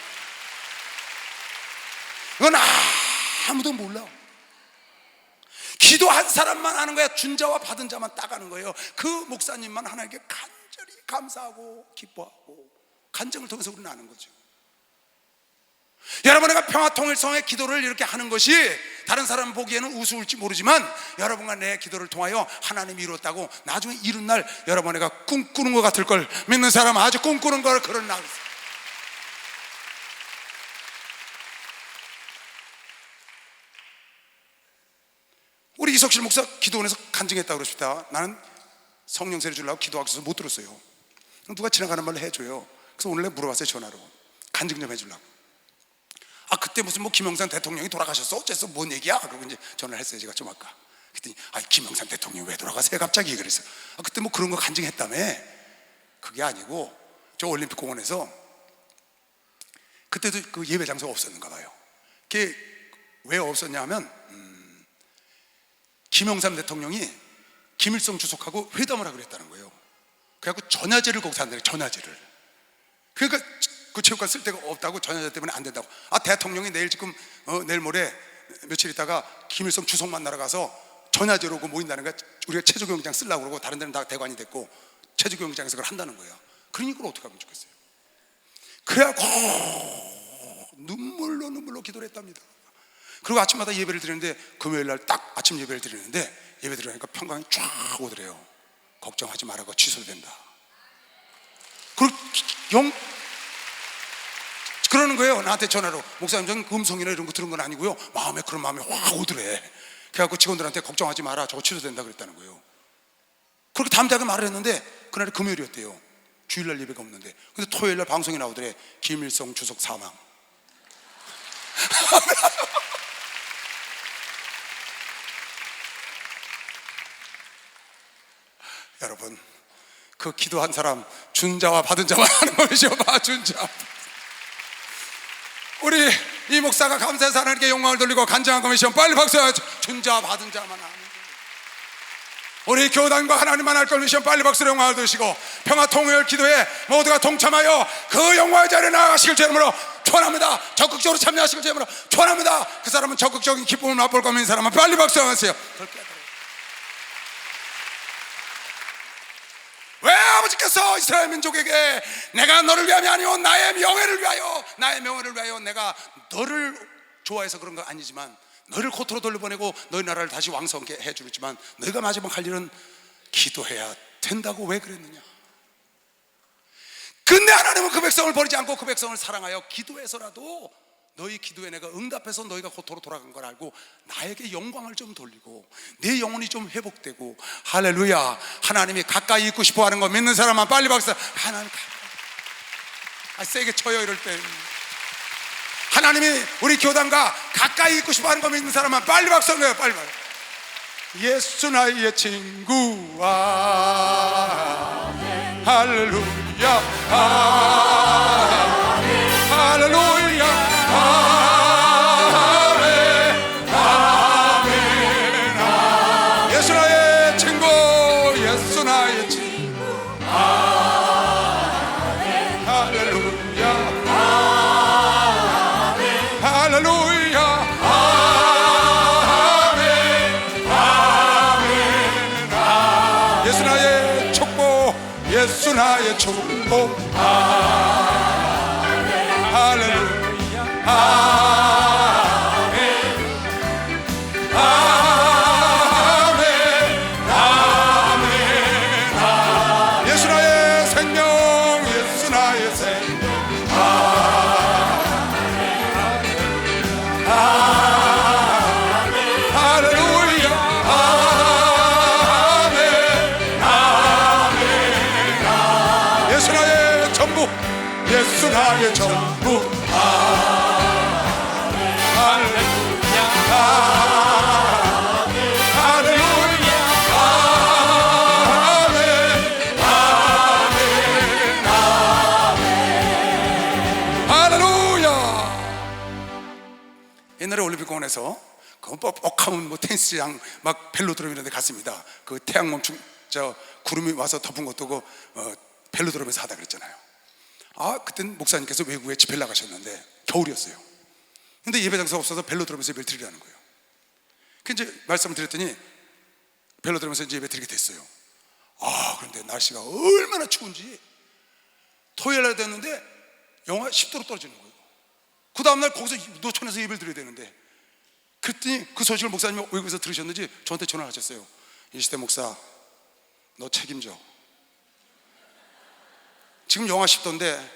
이건 아무도 몰라. 기도한 사람만 아는 거야. 준 자와 받은 자만 딱 아는 거예요. 그 목사님만 하나님께 간절히 감사하고 기뻐하고 간증을 통해서 우리는 아는 거죠. 여러분, 내가 평화통일성의 기도를 이렇게 하는 것이 다른 사람 보기에는 우스울지 모르지만 여러분과 내 기도를 통하여 하나님이 이뤘다고 나중에 이룬 날 여러분 내가 꿈꾸는 것 같을 걸 믿는 사람은 아주 꿈꾸는 걸 그런 날. 우리 이석실 목사 기도원에서 간증했다고 그러십니다. 나는 성령 세례 주려고 기도하고 있어서 못 들었어요. 누가 지나가는 말로 해줘요. 그래서 오늘 내가 물어봤어요. 전화로 간증 좀 해주려고. 아, 그때 무슨 김영삼 대통령이 돌아가셨어? 어째서 뭔 얘기야? 그러고 이제 전화를 했어요. 제가 좀 아까. 그랬더니 김영삼 대통령이 왜 돌아가세요 갑자기? 그래서 그때 뭐 그런 거 간증했다며. 그게 아니고 저 올림픽 공원에서 그때도 그 예배 장소가 없었는가 봐요. 그게 왜 없었냐 하면 김영삼 대통령이 김일성 주석하고 회담을 하기로 했다는 거예요. 그래갖고 전야제를 거기서 한다는 거예요. 전야제를. 그러니까 그 체육관 쓸 데가 없다고, 전야제 때문에 안 된다고. 대통령이 내일 지금 내일 모레 며칠 있다가 김일성 주석 만나러 가서 전야제로 모인다는 거야. 우리가 체조경기장 쓰려고 그러고 다른 데는 다 대관이 됐고 체조경기장에서 그걸 한다는 거야. 그러니 그걸 어떻게 하면 좋겠어요. 그래갖고 눈물로 기도를 했답니다. 그리고 아침마다 예배를 드리는데 금요일 날 딱 아침 예배를 드리는데 예배 드리니까 평강이 쫙 오더래요. 걱정하지 말라고, 취소된다. 그리고 그러는 거예요. 나한테 전화로. 목사님, 저는 음성이나 이런 거 들은 건 아니고요, 마음에 그런 마음이 확 오더래. 그래갖고 직원들한테 걱정하지 마라, 저거 취소된다 그랬다는 거예요. 그렇게 담대하게 말을 했는데 그날이 금요일이었대요. 주일날 예배가 없는데. 근데 토요일날 방송이 나오더래. 김일성 주석 사망. 여러분, 그 기도한 사람 준 자와 받은 자만 하는 것이요. 준 자. 우리 이 목사가 감사해서 하나님께 영광을 돌리고 간증한 거미션 빨리 박수해. 준 자와 받은 자만 하는 거예요. 우리 교단과 하나님만 할 걸 미션 빨리 박수로 영광을 돌리시고 평화 통일 기도에 모두가 동참하여 그 영광의 자리에 나아가시길 주님으로 축원합니다. 적극적으로 참여하시길 주님으로 축원합니다. 그 사람은 적극적인 기쁨을 맛볼 거면 이 사람은 빨리 박수하세요. 왜 아버지께서 이스라엘 민족에게 내가 너를 위함이 아니오 나의 명예를 위하여 내가 너를 좋아해서 그런 거 아니지만 너를 겉으로 돌려보내고 너희 나라를 다시 왕성케 해주지만 너희가 마지막 할 일은 기도해야 된다고 왜 그랬느냐. 근데 하나님은 그 백성을 버리지 않고 그 백성을 사랑하여 기도해서라도 너희 기도에 내가 응답해서 너희가 겉으로 돌아간 걸 알고 나에게 영광을 좀 돌리고 내 영혼이 좀 회복되고. 할렐루야. 하나님이 가까이 있고 싶어 하는 거 믿는 사람만 빨리 박수. 하나님 세게 쳐요. 이럴 때 하나님이 우리 교단과 가까이 있고 싶어하는 거 믿는 사람은 빨리 박수 내요. 빨리 박수. 예수 나의 친구와 할렐루야 할렐루야 아멘. 예수 나의 친구 예수 나의 친구 할렐루야 할렐루야 예수 나의 축복 예수 나의 축복 할렐루야 아멘 아멘 아멘 예수 나의 생명 예수 나의 생명 할렐루야 예수 나의 전부 예수 나의 전부 할렐루야 할렐루야 할렐루야. 옛날에 올림픽공원에서 그 뻑뻑하면 뭐 테니스장 막 벨로드롬 이런 데 갔습니다. 그 태양 멈춘 저 구름이 와서 덮은 것도 그 벨로드롬에서 하다 그랬잖아요. 그땐 목사님께서 외국에 집회를 나가셨는데 겨울이었어요. 근데 예배 장소가 없어서 벨로드롬에서 예배를 드리라는 거예요. 그 이제 말씀을 드렸더니 벨로드롬에서 이제 예배 드리게 됐어요. 그런데 날씨가 얼마나 추운지 토요일 날 됐는데 영하 10도로 떨어지는 거예요. 그 다음날 거기서 노천에서 예배를 드려야 되는데, 그랬더니 그 소식을 목사님이 외국에서 들으셨는지 저한테 전화를 하셨어요. 이시대 목사, 너 책임져. 지금 영하 10도인데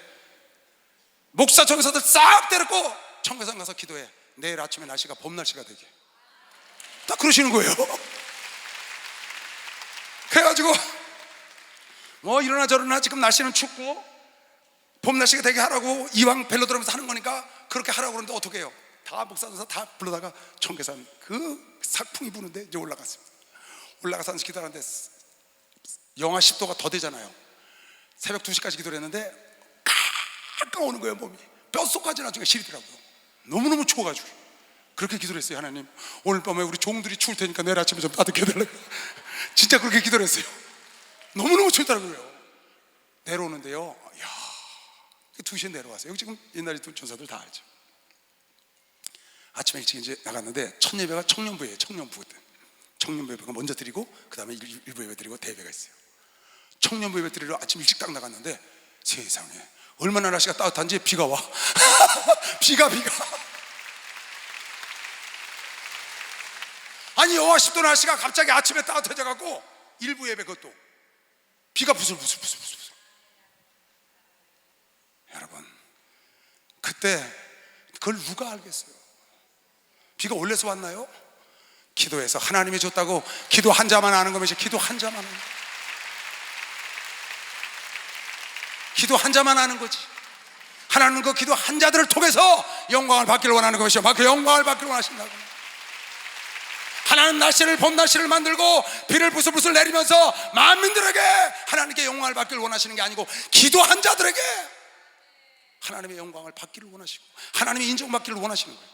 목사 청교사들 싹 데리고 청교산 가서 기도해. 내일 아침에 날씨가 봄 날씨가 되게. 딱 그러시는 거예요. 그래가지고 뭐 이러나 저러나 지금 날씨는 춥고 봄 날씨가 되게 하라고 이왕 벨로드롬에서 하는 거니까 그렇게 하라고 그러는데 어떻게 해요? 다 목사들서 다 불러다가 청계산 그 sak풍이 부는데 이제 올라갔습니다. 올라가서 앉아서 기도하는데 영하 10도가 더 되잖아요. 새벽 2시까지 기도를 했는데 가까워 오는 거예요. 몸이 뼛속까지 나중에 시리더라고요. 너무너무 추워가지고 그렇게 기도를 했어요. 하나님, 오늘 밤에 우리 종들이 추울 테니까 내일 아침에 좀 따뜻해 해달라고. 진짜 그렇게 기도를 했어요. 너무너무 춥더라고요. 내려오는데요, 이야, 2시에 내려왔어요. 여기 지금 옛날에 전사들 다 알죠. 아침에 일찍 이제 나갔는데 첫 예배가 청년부예요. 청년부 예배가 먼저 드리고 그 다음에 일부 예배 드리고 대예배가 있어요. 청년부 예배 드리러 아침 일찍 딱 나갔는데 세상에 얼마나 날씨가 따뜻한지 비가 와. 비가 아니 영하 10도 날씨가 갑자기 아침에 따뜻해져 갖고 일부 예배 그것도 비가 부슬부슬. 여러분, 그때 그걸 누가 알겠어요? 비가 올려서 왔나요? 기도해서 하나님이 줬다고 기도 한 자만 아는 것이지. 기도 한 자만 아는 거지. 기도 한 자만 아는 거지. 하나님은 그 기도 한 자들을 통해서 영광을 받기를 원하는 것이요, 그 영광을 받기를 원하신다고. 하나님 날씨를 봄 날씨를 만들고 비를 부슬부슬 내리면서 만민들에게 하나님께 영광을 받기를 원하시는 게 아니고 기도 한 자들에게 하나님의 영광을 받기를 원하시고 하나님의 인정받기를 원하시는 거예요.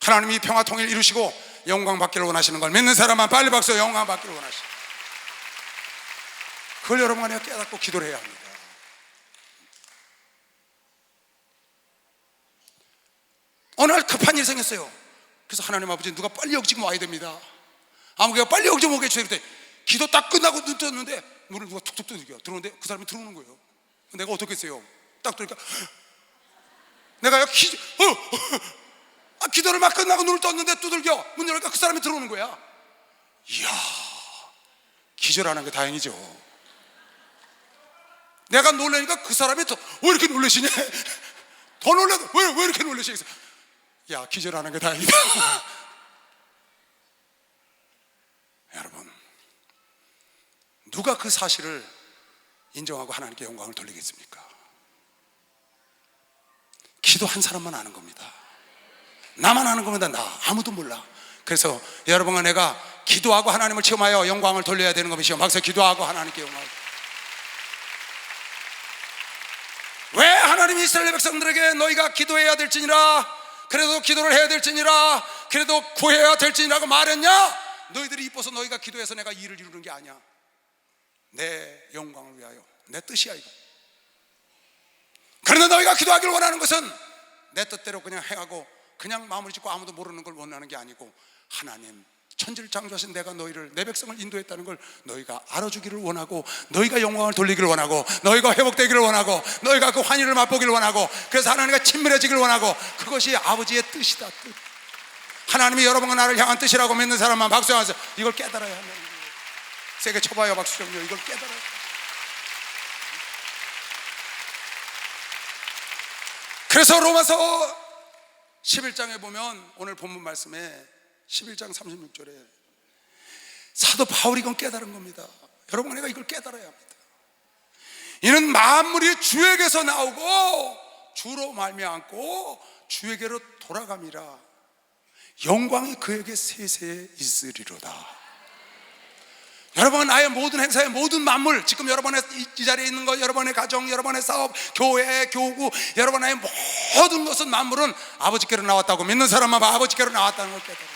하나님이 평화 통일 이루시고 영광 받기를 원하시는 걸 믿는 사람만 빨리 박수. 영광 받기를 원하시고 그걸 여러분과 깨닫고 기도를 해야 합니다. 어느 날 급한 일이 생겼어요. 그래서 하나님 아버지, 누가 빨리 여기 지금 와야 됩니다. 아무개가 빨리 여기 좀 오게 해주세요. 그때 기도 딱 끝나고 눈 떴는데 문을 누가 툭툭 두드려 들어오는데 그 사람이 들어오는 거예요. 내가 어떻게 했어요? 딱 들으니까 내가 기도를 막 끝나고 눈을 떴는데 두들겨 문 열니까 그 사람이 들어오는 거야. 이야, 기절하는 게 다행이죠. 내가 놀라니까 그 사람이 더 왜 이렇게 놀라시냐? 더 놀라도 왜 이렇게 놀라시냐? 야, 기절하는 게 다행이다. 여러분, 누가 그 사실을 인정하고 하나님께 영광을 돌리겠습니까? 기도 한 사람만 아는 겁니다. 나만 아는 겁니다. 나 아무도 몰라. 그래서 여러분과 내가 기도하고 하나님을 체험하여 영광을 돌려야 되는 것이요. 막상 기도하고 하나님께 영광을. 왜 하나님이 이스라엘 백성들에게 너희가 기도해야 될지니라, 그래도 기도를 해야 될지니라, 그래도 구해야 될지니라고 말했냐? 너희들이 이뻐서 너희가 기도해서 내가 일을 이루는 게 아니야. 내 영광을 위하여, 내 뜻이야 이거. 그런데 너희가 기도하기를 원하는 것은 내 뜻대로 그냥 행하고 그냥 마무리 짓고 아무도 모르는 걸 원하는 게 아니고, 하나님 천지를 창조하신 내가 너희를, 내 백성을 인도했다는 걸 너희가 알아주기를 원하고, 너희가 영광을 돌리기를 원하고, 너희가 회복되기를 원하고, 너희가 그 환희를 맛보기를 원하고, 그래서 하나님과 친밀해지기를 원하고, 그것이 아버지의 뜻이다. 뜻. 하나님이 여러분과 나를 향한 뜻이라고 믿는 사람만 박수하면서 이걸 깨달아야 한다는 거예요. 세게 쳐봐요 박수 좀요. 이걸 깨달아야. 그래서 로마서 11장에 보면 오늘 본문 말씀에 11장 36절에 사도 바울이 이건 깨달은 겁니다. 여러분, 내가 이걸 깨달아야 합니다. 이는 만물이 주에게서 나오고 주로 말미암고 주에게로 돌아감이라, 영광이 그에게 세세에 있으리로다. 여러분, 나의 모든 행사의 모든 만물, 지금 여러분의 이 자리에 있는 것, 여러분의 가정, 여러분의 사업, 교회, 교구, 여러분의 모든 것은, 만물은 아버지께로 나왔다고 믿는 사람만 아버지께로 나왔다는 걸 깨달아요.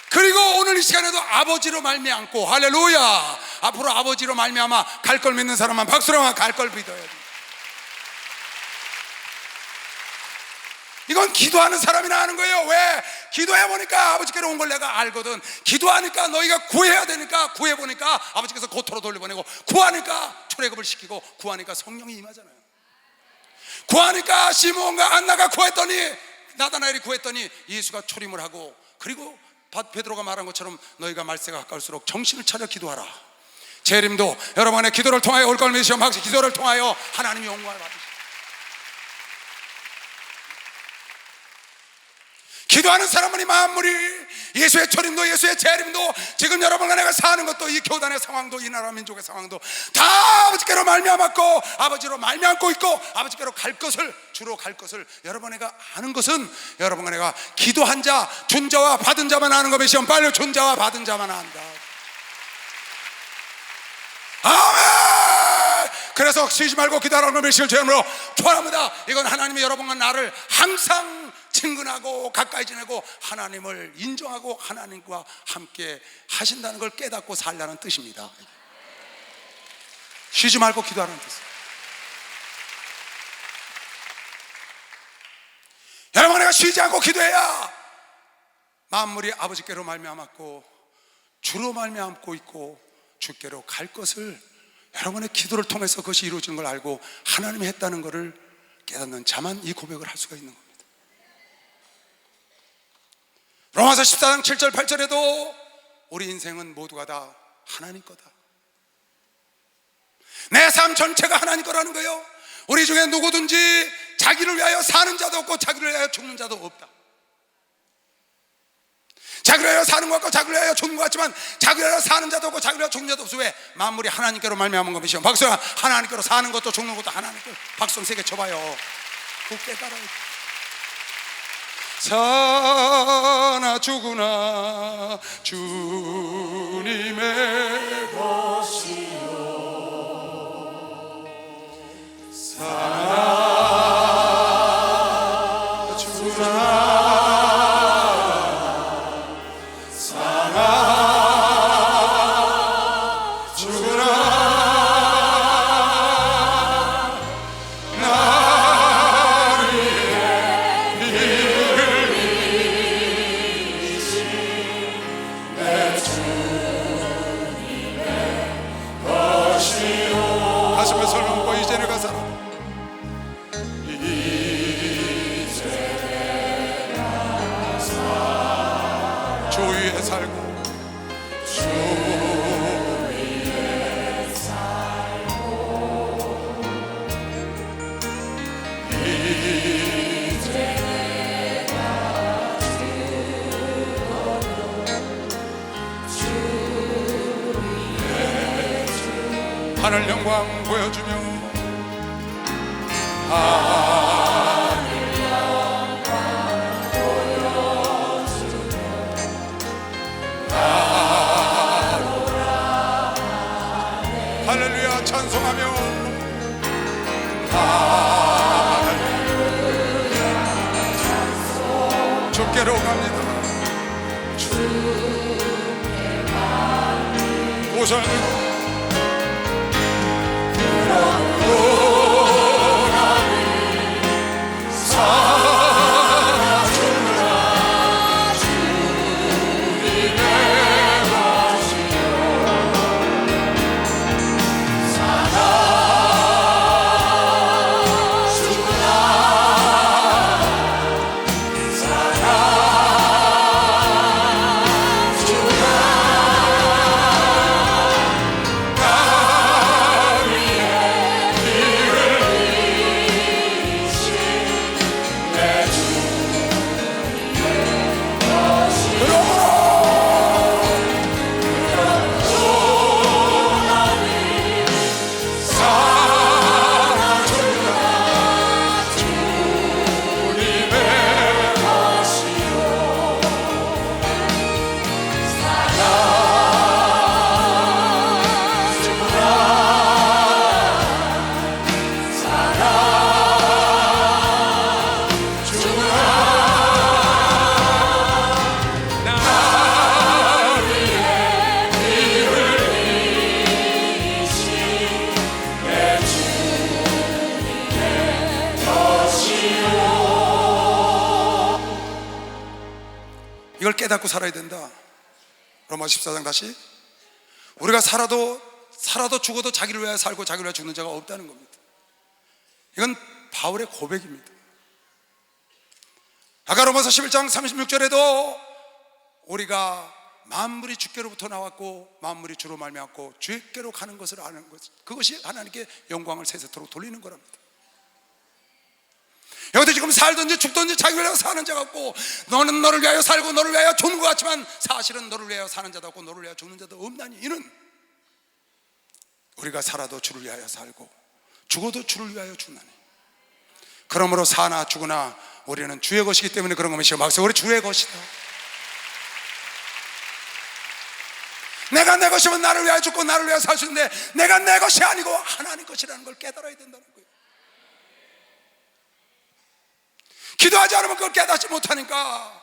그리고 오늘 이 시간에도 아버지로 말미암고, 할렐루야, 앞으로 아버지로 말미암아 갈 걸 믿는 사람만 박수로 갈 걸 믿어야 돼. 이건 기도하는 사람이나 하는 거예요. 왜? 기도해보니까 아버지께로 온 걸 내가 알거든. 기도하니까 너희가 구해야 되니까, 구해보니까 아버지께서 고토로 돌려보내고, 구하니까 출애굽을 시키고, 구하니까 성령이 임하잖아요. 구하니까 시므온과 안나가 구했더니, 나다나엘이 구했더니 예수가 초림을 하고, 그리고 베드로가 말한 것처럼 너희가 말세가 가까울수록 정신을 차려 기도하라. 재림도 여러분의 기도를 통하여 올 걸 믿으시오. 기도를 통하여 하나님이 영광을 받으시오. 기도하는 사람은 이 만물이, 예수의 초림도, 예수의 재림도, 지금 여러분과 내가 사는 것도, 이 교단의 상황도, 이 나라 민족의 상황도 다 아버지께로 말미암았고, 아버지로 말미암고 있고, 아버지께로 갈 것을, 주로 갈 것을 여러분과 내가 아는 것은, 여러분과 내가 기도한 자, 준 자와 받은 자만 아는 것이요. 빨리 준 자와 받은 자만 안다. 아멘. 그래서 쉬지 말고 기도하라는 걸 메시지를 제안으로 초합니다. 이건 하나님이 여러분과 나를 항상 친근하고 가까이 지내고 하나님을 인정하고 하나님과 함께 하신다는 걸 깨닫고 살라는 뜻입니다. 쉬지 말고 기도하라는 뜻. 여러분, 내가 쉬지 않고 기도해야 만물이 아버지께로 말미암았고 주로 말미암고 있고 주께로 갈 것을, 여러분의 기도를 통해서 그것이 이루어지는 걸 알고 하나님이 했다는 것을 깨닫는 자만 이 고백을 할 수가 있는 겁니다. 로마서 14장 7절 8절에도 우리 인생은 모두가 다 하나님 거다. 내 삶 전체가 하나님 거라는 거예요. 우리 중에 누구든지 자기를 위하여 사는 자도 없고 자기를 위하여 죽는 자도 없다. 자기를 위하여 사는 것 같고 자기를 위하여 죽는 것 같지만 자기를 위하여 사는 자도 없고 자기를 위하여 죽는 자도 없어. 왜? 만물이 하나님께로 말미암은 것이요. 박수. 하나님께로 사는 것도 죽는 것도 하나님께로. 박수 세게 쳐봐요. 그거 깨달아야 돼. 사나 죽으나 주님의 것이요, 사나 죽으나 하늘 영광 보여주며 할렐루야 찬송하며 주께로 갑니다. 고소합니다. 이걸 깨닫고 살아야 된다. 로마 14장 다시. 우리가 살아도 죽어도 자기를 위하여 살고 자기를 위하여 죽는 자가 없다는 겁니다. 이건 바울의 고백입니다. 아까 로마서 11장 36절에도 우리가 만물이 주께로부터 나왔고 만물이 주로 말미암고 주께로 가는 것을 아는 것, 그것이 하나님께 영광을 세세토록 돌리는 거랍니다. 여기도 지금 살든지 죽든지 자기를 위하여 사는 자가 없고, 너는 너를 위하여 살고 너를 위하여 죽는 것 같지만 사실은 너를 위하여 사는 자도 없고 너를 위하여 죽는 자도 없나니, 이는 우리가 살아도 주를 위하여 살고 죽어도 주를 위하여 죽나니. 그러므로 사나 죽으나 우리는 주의 것이기 때문에 그런 것이요. 막상 우리 주의 것이다. 내가 내 것이면 나를 위하여 죽고 나를 위하여 살 수 있는데, 내가 내 것이 아니고 하나님 것이라는 걸 깨달아야 된다는 거예요. 기도하지 않으면 그걸 깨닫지 못하니까.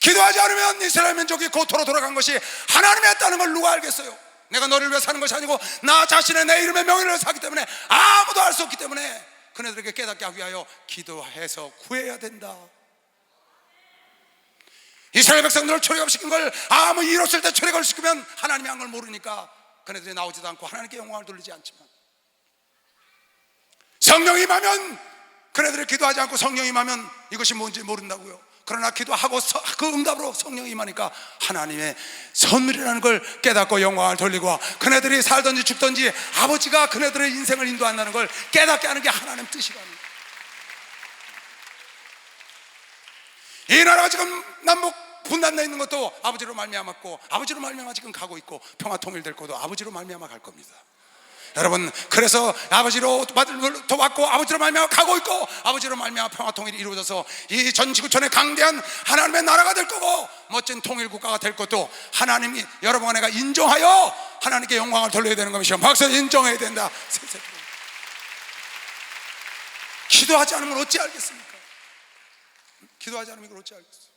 기도하지 않으면 이스라엘 민족이 고토로 돌아간 것이 하나님이었다는 걸 누가 알겠어요? 내가 너를 위해 사는 것이 아니고 나 자신의 내 이름의 명예를 사기 때문에 아무도 알 수 없기 때문에 그네들에게 깨닫게 하기 위하여 기도해서 구해야 된다. 이스라엘 백성들을 출애굽시킨 걸 아무 일 없을 때 출애굽을 시키면 하나님이 한 걸 모르니까 그네들이 나오지도 않고 하나님께 영광을 돌리지 않지만, 성령이 임하면 그네들이 기도하지 않고 성령이 임하면 이것이 뭔지 모른다고요. 그러나 기도하고 그 응답으로 성령이 임하니까 하나님의 선물이라는 걸 깨닫고 영광을 돌리고, 그네들이 살든지 죽든지 아버지가 그네들의 인생을 인도한다는 걸 깨닫게 하는 게 하나님 뜻이라는 거예요. 이 나라가 지금 남북 분단되어 있는 것도 아버지로 말미암았고, 아버지로 말미암아 지금 가고 있고, 평화 통일될 것도 아버지로 말미암아 갈 겁니다. 여러분, 그래서 아버지로 왔고 아버지로 말미암아 가고 있고, 아버지로 말미암아 평화 통일이 이루어져서 이 전 지구촌의 강대한 하나님의 나라가 될 거고 멋진 통일 국가가 될 것도 하나님이 여러분과 내가 인정하여 하나님께 영광을 돌려야 되는 것이요. 박수 인정해야 된다. 기도하지 않으면 어찌 알겠습니까? 기도하지 않으면 이걸 어찌 알겠어요?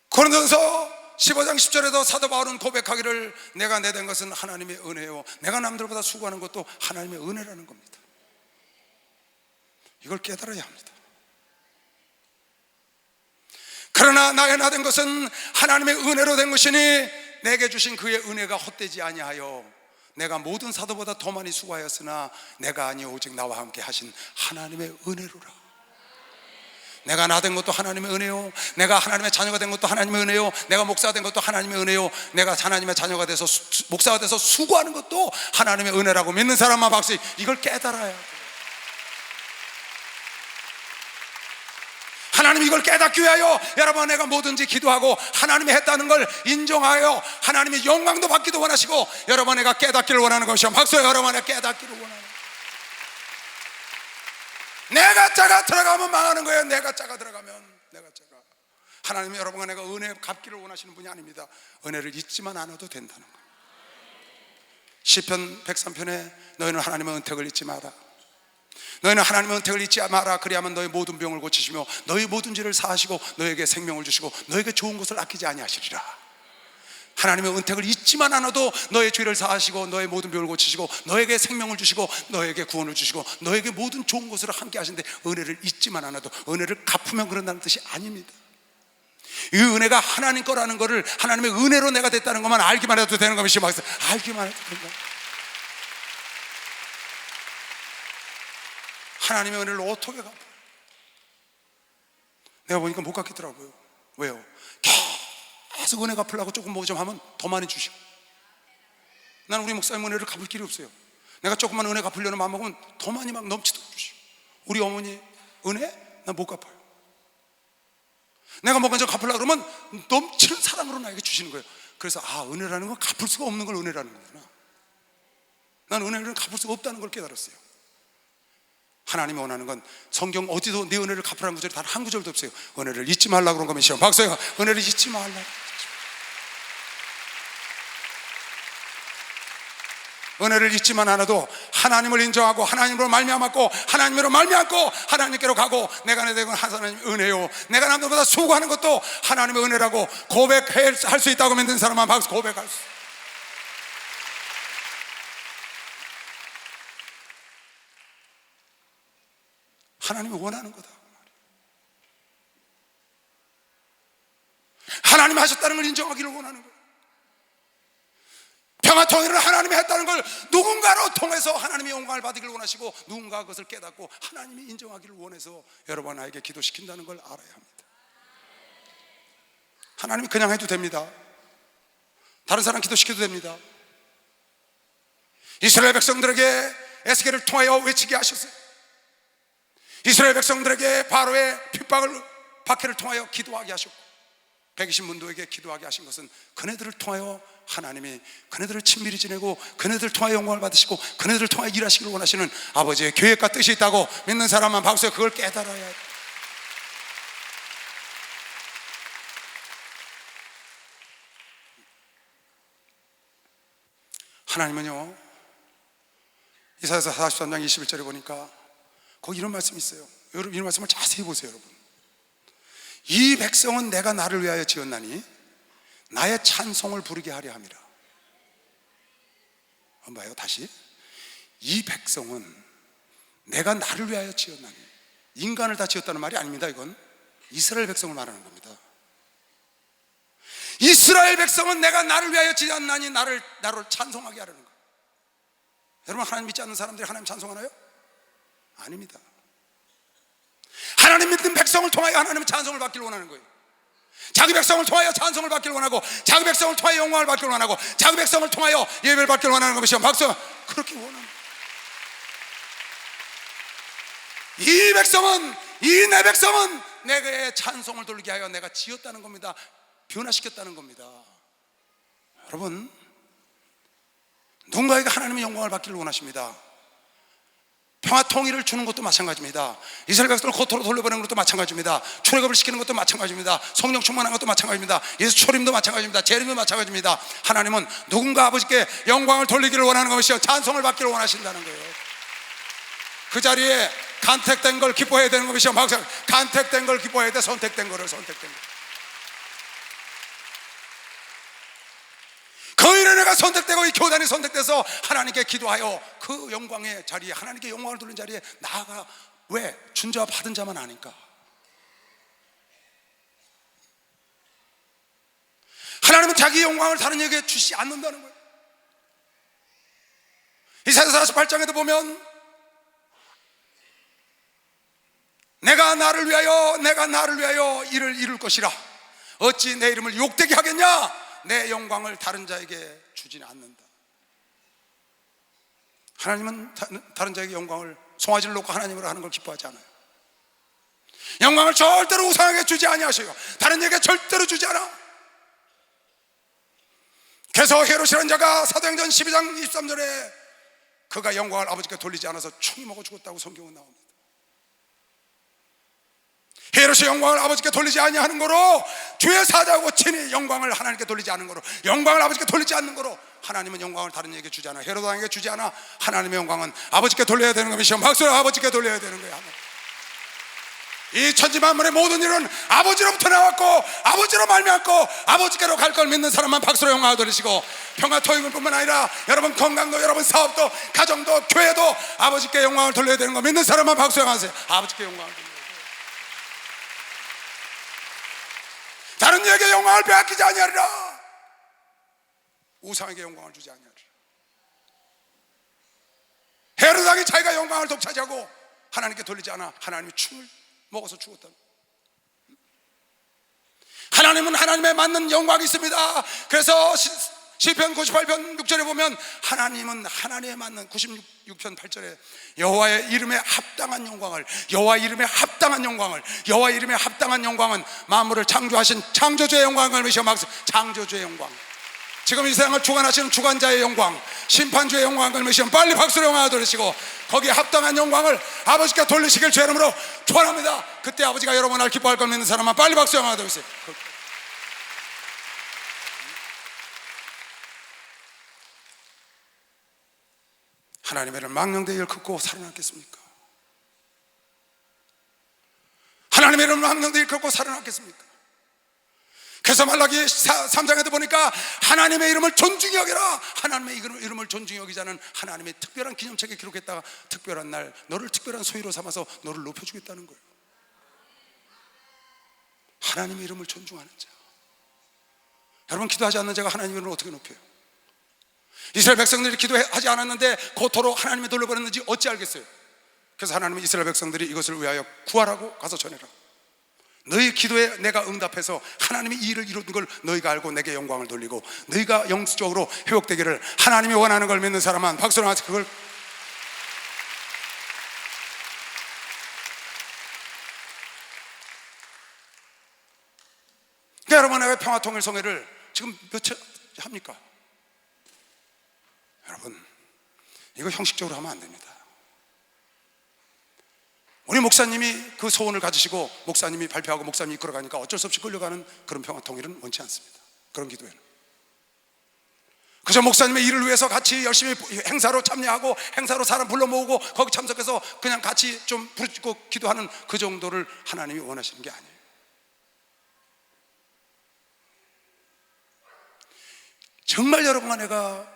고린도전서 15장 10절에도 사도 바울은 고백하기를, 내가 내된 것은 하나님의 은혜요, 내가 남들보다 수고하는 것도 하나님의 은혜라는 겁니다. 이걸 깨달아야 합니다. 그러나 나의 나된 것은 하나님의 은혜로 된 것이니 내게 주신 그의 은혜가 헛되지 아니하여 내가 모든 사도보다 더 많이 수고하였으나 내가 아니 오직 나와 함께 하신 하나님의 은혜로라. 내가 나 된 것도 하나님의 은혜요, 내가 하나님의 자녀가 된 것도 하나님의 은혜요, 내가 목사가 된 것도 하나님의 은혜요, 내가 하나님의 자녀가 돼서 목사가 돼서 수고하는 것도 하나님의 은혜라고 믿는 사람만 박수. 이걸 깨달아야 돼요. 하나님 이걸 깨닫기 위하여 여러분 내가 뭐든지 기도하고 하나님이 했다는 걸 인정하여 하나님의 영광도 받기도 원하시고 여러분 내가 깨닫기를 원하는 것이요. 박수. 여러분 내가 깨닫기를 원하는. 내가 자가 들어가면 망하는 거예요. 내가 자가 들어가면. 하나님이 여러분과 내가 은혜 갚기를 원하시는 분이 아닙니다. 은혜를 잊지만 않아도 된다는 거예요. 시편 103편에 너희는 하나님의 은택을 잊지 마라. 너희는 하나님의 은택을 잊지 마라. 그리하면 너희 모든 병을 고치시며 너희 모든 죄를 사하시고 너에게 생명을 주시고 너에게 좋은 것을 아끼지 아니하시리라. 하나님의 은택을 잊지만 않아도 너의 죄를 사하시고 너의 모든 병을 고치시고 너에게 생명을 주시고 너에게 구원을 주시고 너에게 모든 좋은 것을 함께 하시는데 은혜를 잊지만 않아도 은혜를 갚으면 그런다는 뜻이 아닙니다. 이 은혜가 하나님 거라는 것을 하나님의 은혜로 내가 됐다는 것만 알기만 해도 되는 것이 막 알기만 해도 된다. 하나님의 은혜를 어떻게 갚아? 내가 보니까 못 갚겠더라고요. 왜요? 계속 은혜 갚으려고 조금 뭐 좀 하면 더 많이 주셔. 나는 우리 목사님 은혜를 갚을 길이 없어요. 내가 조금만 은혜 갚으려는 마음 먹으면 더 많이 막 넘치도록 주시오. 우리 어머니 은혜 난 못 갚아요. 내가 뭐 먼저 갚으려고 그러면 넘치는 사랑으로 나에게 주시는 거예요. 그래서 은혜라는 건 갚을 수가 없는 걸 은혜라는 거구나. 난 은혜를 갚을 수가 없다는 걸 깨달았어요. 하나님이 원하는 건 성경 어디도 내 은혜를 갚으라는 구절이 단 한 구절도 없어요. 은혜를 잊지 말라고 그런 거면 박수가 은혜를 잊지 말라. 은혜를 잊지만 않아도 하나님을 인정하고 하나님으로 말미암았고 하나님으로 말미암고 하나님께로 가고 내가 내 되건 하나님 은혜요. 내가 남들보다 수고하는 것도 하나님의 은혜라고 고백할 수 있다고 믿는 사람만 박수. 고백할 수. 하나님이 원하는 거다. 하나님이 하셨다는 걸 인정하기를 원하는 거예요. 평화 통일을 하나님이 했다는 걸 누군가로 통해서 하나님의 영광을 받기를 원하시고 누군가 그것을 깨닫고 하나님이 인정하기를 원해서 여러분 나에게 기도시킨다는 걸 알아야 합니다. 하나님이 그냥 해도 됩니다. 다른 사람 기도시켜도 됩니다. 이스라엘 백성들에게 에스겔을 통하여 외치게 하셨어요. 이스라엘 백성들에게 바로의 핍박을 박해를 통하여 기도하게 하셨고 120문도에게 기도하게 하신 것은 그네들을 통하여 하나님이 그네들을 친밀히 지내고 그네들을 통하여 영광을 받으시고 그네들을 통하여 일하시기를 원하시는 아버지의 계획과 뜻이 있다고 믿는 사람만 박수해. 그걸 깨달아야 해. 하나님은요 이사야서 43장 21절에 보니까 거기 이런 말씀이 있어요. 여러분 이런 말씀을 자세히 보세요. 여러분 이 백성은 내가 나를 위하여 지었나니 나의 찬송을 부르게 하려 함이라. 한번 봐요. 다시. 이 백성은 내가 나를 위하여 지었나니. 인간을 다 지었다는 말이 아닙니다. 이건 이스라엘 백성을 말하는 겁니다. 이스라엘 백성은 내가 나를 위하여 지었나니 나를 찬송하게 하려는 거예요. 여러분 하나님 믿지 않는 사람들이 하나님 찬송하나요? 아닙니다. 하나님 믿는 백성을 통하여 하나님은 찬송을 받기를 원하는 거예요. 자기 백성을 통하여 찬송을 받기를 원하고 자기 백성을 통하여 영광을 받기를 원하고 자기 백성을 통하여 예배를 받기를 원하는 것이요. 박수. 그렇게 원합니다. 이 백성은 이 내 백성은 내게 찬송을 돌리게 하여 내가 지었다는 겁니다. 변화시켰다는 겁니다. 여러분 누군가에게 하나님의 영광을 받기를 원하십니다. 평화 통일을 주는 것도 마찬가지입니다. 이스라엘 백성을 겉으로 돌려보내는 것도 마찬가지입니다. 출애굽을 시키는 것도 마찬가지입니다. 성령 충만한 것도 마찬가지입니다. 예수 초림도 마찬가지입니다. 재림도 마찬가지입니다. 하나님은 누군가 아버지께 영광을 돌리기를 원하는 것이요 찬송을 받기를 원하신다는 거예요. 그 자리에 간택된 걸 기뻐해야 되는 것이요. 간택된 걸 기뻐해야 돼. 선택된 걸. 그 일에 내가 선택되고 이 교단이 선택돼서 하나님께 기도하여 그 영광의 자리에 하나님께 영광을 돌리는 자리에 나아가. 왜? 준 자와 받은 자만 아니까. 하나님은 자기 영광을 다른 이에게 주시지 않는다는 거예요. 이사야 48장에도 보면 내가 나를 위하여 이를 이룰 것이라 어찌 내 이름을 욕되게 하겠냐. 내 영광을 다른 자에게 주지는 않는다. 하나님은 다른 자에게 영광을 송아지를 놓고 하나님으로 하는 걸 기뻐하지 않아요. 영광을 절대로 우상에게 주지 아니하시고 다른 이에게 절대로 주지 않아. 그래서 헤롯이라는 자가 사도행전 12장 23절에 그가 영광을 아버지께 돌리지 않아서 충이 먹어 죽었다고 성경은 나옵니다. 헤롯이 영광을 아버지께 돌리지 아니하는 거로, 주의 사자고 친히 영광을 하나님께 돌리지 않는 거로, 영광을 아버지께 돌리지 않는 거로, 하나님은 영광을 다른 이에게 주지 않아. 헤롯 왕에게 주지 않아. 하나님의 영광은 아버지께 돌려야 되는 겁니다. 박수로 아버지께 돌려야 되는 거야. 이 천지만물의 모든 일은 아버지로부터 나왔고 아버지로 말미암고 아버지께로 갈 걸 믿는 사람만 박수로 영광을 돌리시고, 평화통일군 뿐만 아니라 여러분 건강도, 여러분 사업도, 가정도, 교회도 아버지께 영광을 돌려야 되는 거 믿는 사람만 박수로 영광하세요. 아버지께 영광을 돌려야 돼요. 다른 이에게 영광을 빼앗기지 아니하리라. 우상에게 영광을 주지 아니하리라. 헤롯 왕이 자기가 영광을 독차지하고 하나님께 돌리지 않아 하나님이 충을 먹어서 죽었다. 하나님은 하나님에 맞는 영광이 있습니다. 그래서 시편 98편 6절에 보면 하나님은 하나님에 맞는, 96편 8절에 여호와의 이름에 합당한 영광을, 여호와 이름에 합당한 영광을, 여호와 이름에 합당한 영광은 만물을 창조하신 창조주의 영광을 미시어 막서 창조주의 영광, 지금 이 세상을 주관하시는 주관자의 영광, 심판주의 영광을 미시면 빨리 박수로 영광을 돌리시고 거기에 합당한 영광을 아버지께 돌리시길 주의 이름으로 축원합니다. 그때 아버지가 여러분을 기뻐할 걸 믿는 사람만 빨리 박수 영광을 돌리세요. 하나님의 이름 망령되이 걷고 살아났겠습니까? 하나님의 이름 망령되이 걷고 살아났겠습니까? 그래서 말라기 3장에도 보니까 하나님의 이름을 존중히 여기라. 하나님의 이름을 존중히 여기지 않은 하나님의 특별한 기념책에 기록했다가 특별한 날 너를 특별한 소유로 삼아서 너를 높여주겠다는 거예요. 하나님의 이름을 존중하는 자. 여러분, 기도하지 않는 자가 하나님의 이름을 어떻게 높여요? 이스라엘 백성들이 기도하지 않았는데 고토로 하나님이 돌려버렸는지 어찌 알겠어요? 그래서 하나님은 이스라엘 백성들이 이것을 위하여 구하라고 가서 전해라. 너희 기도에 내가 응답해서 하나님이 이 일을 이루는 걸 너희가 알고 내게 영광을 돌리고 너희가 영적으로 회복되기를 하나님이 원하는 걸 믿는 사람은 박수로 하면서 그걸. 그러니까 여러분, 왜 평화통일성회를 지금 몇차 합니까? 여러분, 이거 형식적으로 하면 안 됩니다. 우리 목사님이 그 소원을 가지시고 목사님이 발표하고 목사님이 이끌어가니까 어쩔 수 없이 끌려가는 그런 평화통일은 원치 않습니다. 그런 기도회는 그저 목사님의 일을 위해서 같이 열심히 행사로 참여하고 행사로 사람 불러 모으고 거기 참석해서 그냥 같이 좀 부르짖고 기도하는 그 정도를 하나님이 원하시는 게 아니에요. 정말 여러분과 내가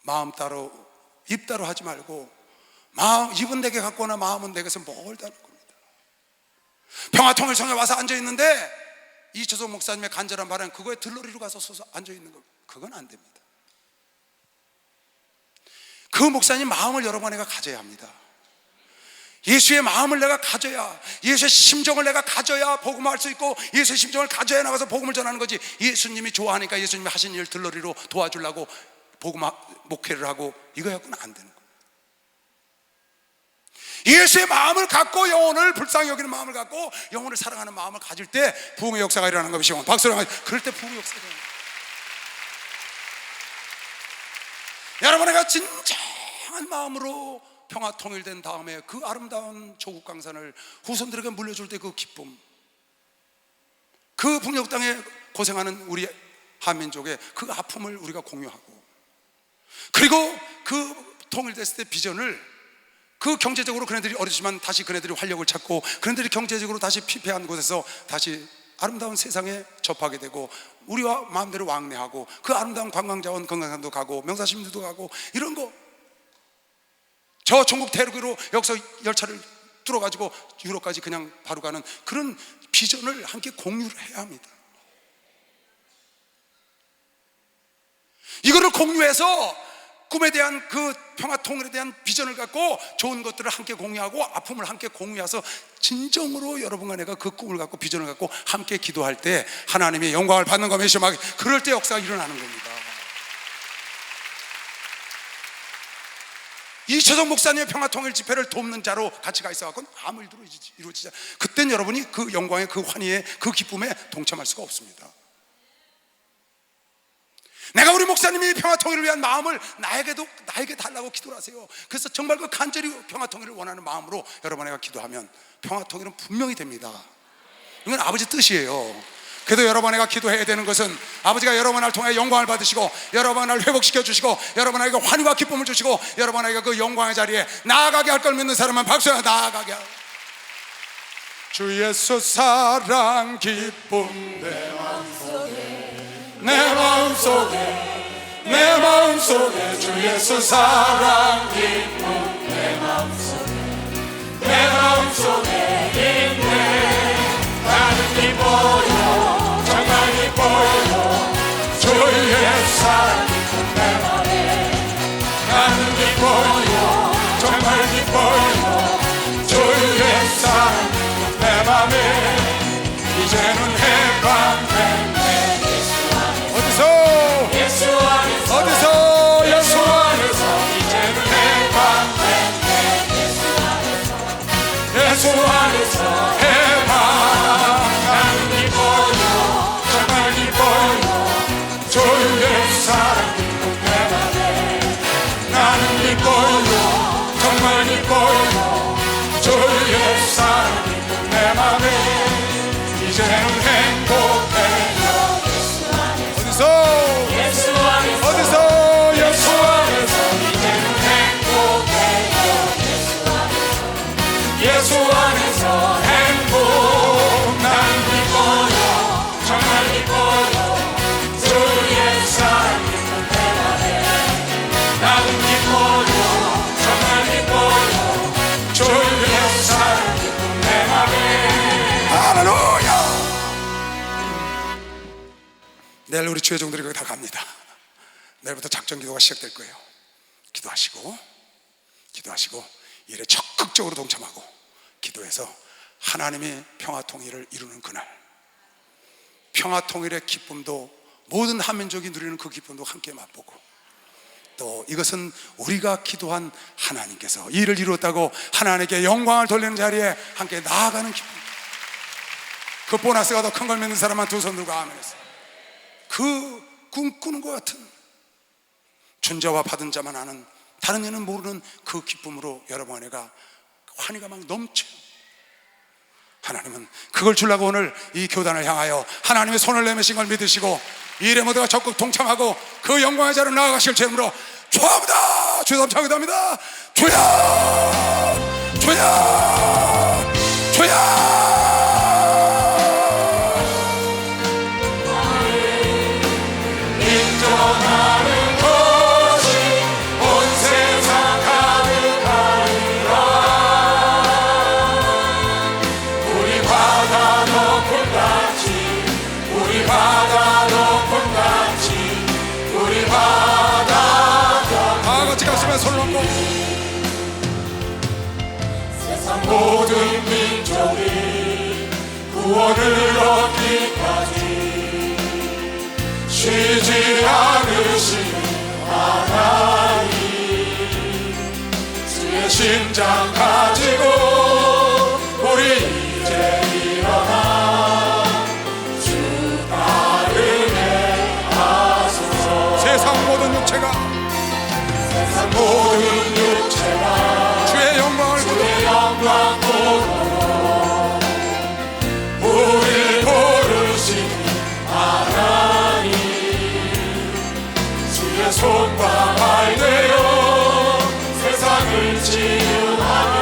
마음 따로 입 따로 하지 말고 입은 내게 갖고 오나 마음은 내게서 멀다는 겁니다. 평화통일성에 와서 앉아있는데 이철석 목사님의 간절한 바람 그거에 들러리로 가서 서서 앉아있는 거, 그건 안 됩니다. 그 목사님 마음을 여러분 내가 가져야 합니다. 예수의 마음을 내가 가져야, 예수의 심정을 내가 가져야 복음할 수 있고 예수의 심정을 가져야 나가서 복음을 전하는 거지. 예수님이 좋아하니까 예수님이 하신 일 들러리로 도와주려고 복음 목회를 하고 이거 갖고는 안 되는 거예요. 예수의 마음을 갖고 영혼을 불쌍히 여기는 마음을 갖고 영혼을 사랑하는 마음을 가질 때 부흥의 역사가 일어나는 것이죠. 박수로 하면 그럴 때 부흥의 역사가 일어나요. 여러분의 진정한 마음으로 평화 통일된 다음에 그 아름다운 조국 강산을 후손들에게 물려줄 때 그 기쁨, 그 북녘 땅에 고생하는 우리 한민족의 그 아픔을 우리가 공유하고, 그리고 그 통일됐을 때 비전을, 그 경제적으로 그네들이 어렵지만 다시 그네들이 활력을 찾고 그네들이 경제적으로 다시 피폐한 곳에서 다시 아름다운 세상에 접하게 되고 우리와 마음대로 왕래하고 그 아름다운 관광자원 건강산도 가고 명사시민들도 가고 이런 거, 저 중국 대륙으로 여기서 열차를 뚫어가지고 유럽까지 그냥 바로 가는 그런 비전을 함께 공유를 해야 합니다. 이거를 공유해서 꿈에 대한 그 평화 통일에 대한 비전을 갖고 좋은 것들을 함께 공유하고 아픔을 함께 공유해서 진정으로 여러분과 내가 그 꿈을 갖고 비전을 갖고 함께 기도할 때 하나님의 영광을 받는 것이죠. 막 그럴 때 역사가 일어나는 겁니다. 이초성 목사님의 평화통일 집회를 돕는 자로 같이 가 있어갖고는 아무 일도 이루어지지 않아요. 그땐 여러분이 그 영광의 그 환희의 그 기쁨에 동참할 수가 없습니다. 내가 우리 목사님이 평화통일을 위한 마음을 나에게 달라고 기도를 하세요. 그래서 정말 그 간절히 평화통일을 원하는 마음으로 여러분에게 기도하면 평화통일은 분명히 됩니다. 이건 아버지 뜻이에요. 그래도 여러분에게 기도해야 되는 것은 아버지가 여러분을 통해 영광을 받으시고 여러분을 회복시켜 주시고 여러분에게 환희와 기쁨을 주시고 여러분에게 그 영광의 자리에 나아가게 할 걸 믿는 사람은 박수야 나아가게 하고. 주 예수 사랑 기쁨 내 마음속에 주 예수 사랑 기쁨 내 마음속에 있네. 나는 기뻐요 정말 기뻐요 주의 사랑 기쁨 내 맘에. 나는 기뻐요 정말 기뻐요 주의 사랑 기쁨 내 맘에. 이제는 해방됐네. 어디서 예수 안에서 이제는 해방됐네. 예수 안에서 해방. 나는 기뻐요 정말 기뻐요 주의 사랑 기쁨 내 맘에. 나는 기뻐요 정말 기뻐요 주의 사랑 기쁨 내 맘에. 이제는 행복해요. 어디서 예수 안에서 이제는 행복해요. 예수 안에서 행복. 나는 기뻐요 정말 기뻐요 주의 사랑 기쁨 내 맘에. 나는 기뻐요 정말 기뻐요 주의 사랑 기쁨 내 맘에. 할렐루야. 내일 우리 주의 종들이 거기 다 갑니다. 내일부터 작전 기도가 시작될 거예요. 기도하시고 일에 적극적으로 동참하고 기도해서 하나님의 평화통일을 이루는 그날, 평화통일의 기쁨도 모든 한민족이 누리는 그 기쁨도 함께 맛보고, 또 이것은 우리가 기도한 하나님께서 이 일을 이루었다고 하나님께 영광을 돌리는 자리에 함께 나아가는 기쁨. 그 보너스가 더 큰 걸 믿는 사람만 두 손 들고 아멘 했어요. 그 꿈꾸는 것 같은 준 자와 받은 자만 아는 다른 이는 모르는 그 기쁨으로 여러분 안에가 환희가 막 넘쳐요. 하나님은 그걸 주려고 오늘 이 교단을 향하여 하나님의 손을 내미신 걸 믿으시고 이 일에 모두가 적극 동참하고 그 영광의 자리로 나아가실 죄름으로 축원합니다. 주여 감사합니다. 주여 주여 주여. 인정하는 것이 온 세상 가득하리라. 우리 바다 높음같이 우리 바다 높음같이 우리 바다 다 같이 가슴에 손을 얹고 세상 모든 민족이 구원을 얻기까지 쉬지 않으시는 하나님, 주의 심장 가지고 우리 이제 일어나 주 따르게 하소서. 세상 모든 육체가 주의 영광 보도록 우리 부르시는 하나님, 주의 손과 발 되어 세상을 치유하며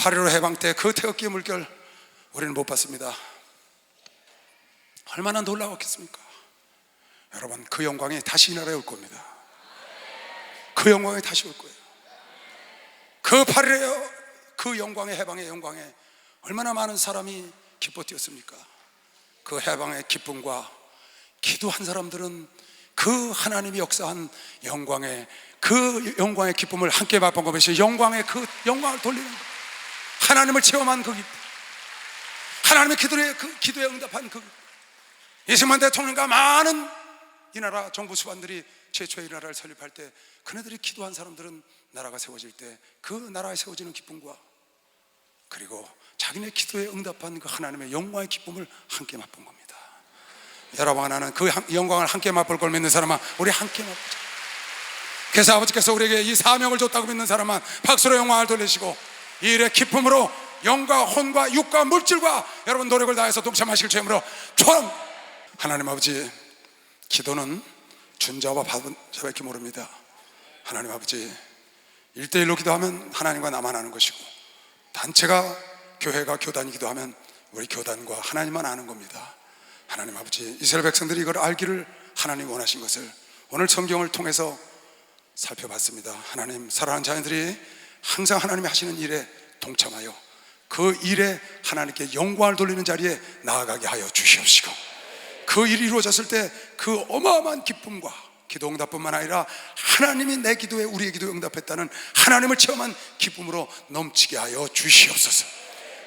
8.15 해방 때 그 태극기의 물결 우리는 못 봤습니다. 얼마나 놀라웠겠습니까? 여러분, 그 영광이 다시 이 나라에 올 겁니다. 그 영광이 다시 올 거예요. 그 8.15 그 영광의 해방의 영광에 얼마나 많은 사람이 기뻐 뛰었습니까? 그 해방의 기쁨과 기도한 사람들은 그 하나님이 역사한 영광의 그 영광의 기쁨을 함께 맛본 것이 영광의 그 영광을 돌리는 것, 하나님을 체험한 그 기쁨, 하나님의 기도에 응답한 그 이승만 대통령과 많은 이 나라 정부 수반들이 최초의 이 나라를 설립할 때 그네들이 기도한 사람들은 나라가 세워질 때 그 나라에 세워지는 기쁨과 그리고 자기네 기도에 응답한 그 하나님의 영광의 기쁨을 함께 맛본 겁니다. 여러분, 하나는 그 영광을 함께 맛볼 걸 믿는 사람은 우리 함께 맛보자. 그래서 아버지께서 우리에게 이 사명을 줬다고 믿는 사람은 박수로 영광을 돌리시고 이 일의 기쁨으로 영과 혼과 육과 물질과 여러분 노력을 다해서 동참하실 주임으로 총 하나님 아버지, 기도는 준 자와 받은 자밖에 모릅니다. 하나님 아버지, 1대1로 기도하면 하나님과 나만 아는 것이고 단체가 교회가 교단이 기도하면 우리 교단과 하나님만 아는 겁니다. 하나님 아버지, 이스라엘 백성들이 이걸 알기를 하나님 원하신 것을 오늘 성경을 통해서 살펴봤습니다. 하나님, 사랑하는 자녀들이 항상 하나님이 하시는 일에 동참하여 그 일에 하나님께 영광을 돌리는 자리에 나아가게 하여 주시옵시고 그 일이 이루어졌을 때 그 어마어마한 기쁨과 기도 응답뿐만 아니라 하나님이 내 기도에 우리의 기도에 응답했다는 하나님을 체험한 기쁨으로 넘치게 하여 주시옵소서.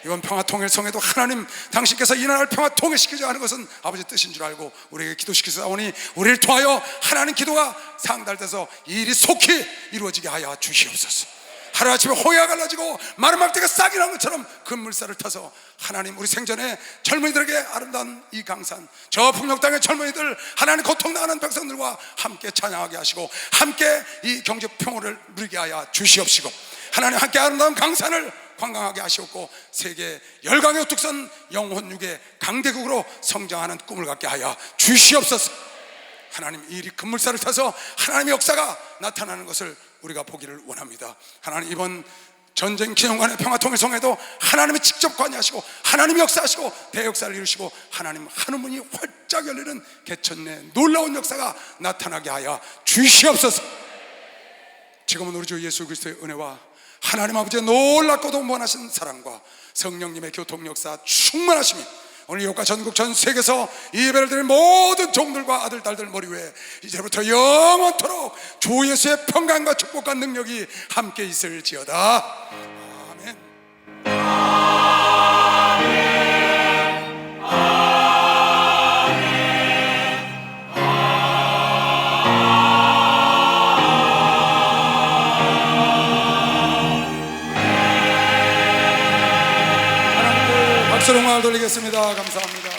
이번 평화통일성에도 하나님 당신께서 이 나라를 평화통일시키자 하는 것은 아버지 뜻인 줄 알고 우리에게 기도시키사오니 우리를 통하여 하나님 기도가 상달돼서 이 일이 속히 이루어지게 하여 주시옵소서. 하루아침에 호야가 갈라지고 마른 막대가 싹이 난 것처럼 그 물살을 타서 하나님 우리 생전에 젊은이들에게 아름다운 이 강산, 저 북녘 땅의 젊은이들, 하나님 고통당하는 백성들과 함께 찬양하게 하시고 함께 이 경제 평화를 누리게 하여 주시옵시고 하나님 함께 아름다운 강산을 관광하게 하시옵고 세계 열강의 우뚝선 영혼 육의 강대국으로 성장하는 꿈을 갖게 하여 주시옵소서. 하나님, 이 일이 급물살을 타서 하나님의 역사가 나타나는 것을 우리가 보기를 원합니다. 하나님, 이번 전쟁 기념관의 평화통일성에도 하나님이 직접 관여하시고 하나님이 역사하시고 대역사를 이루시고 하나님 하늘 문이 활짝 열리는 개천의 놀라운 역사가 나타나게 하여 주시옵소서. 지금은 우리 주 예수 그리스도의 은혜와 하나님 아버지의 놀랍고도 무한하신 사랑과 성령님의 교통 역사 충만하심이 오늘 이곳과 전국 전 세계에서 이 예배를 드린 모든 종들과 아들 딸들 머리 위에 이제부터 영원토록 주 예수의 평강과 축복과 능력이 함께 있을지어다. 아멘. 하나님께 박수로 영광을 돌리겠습니다. 감사합니다.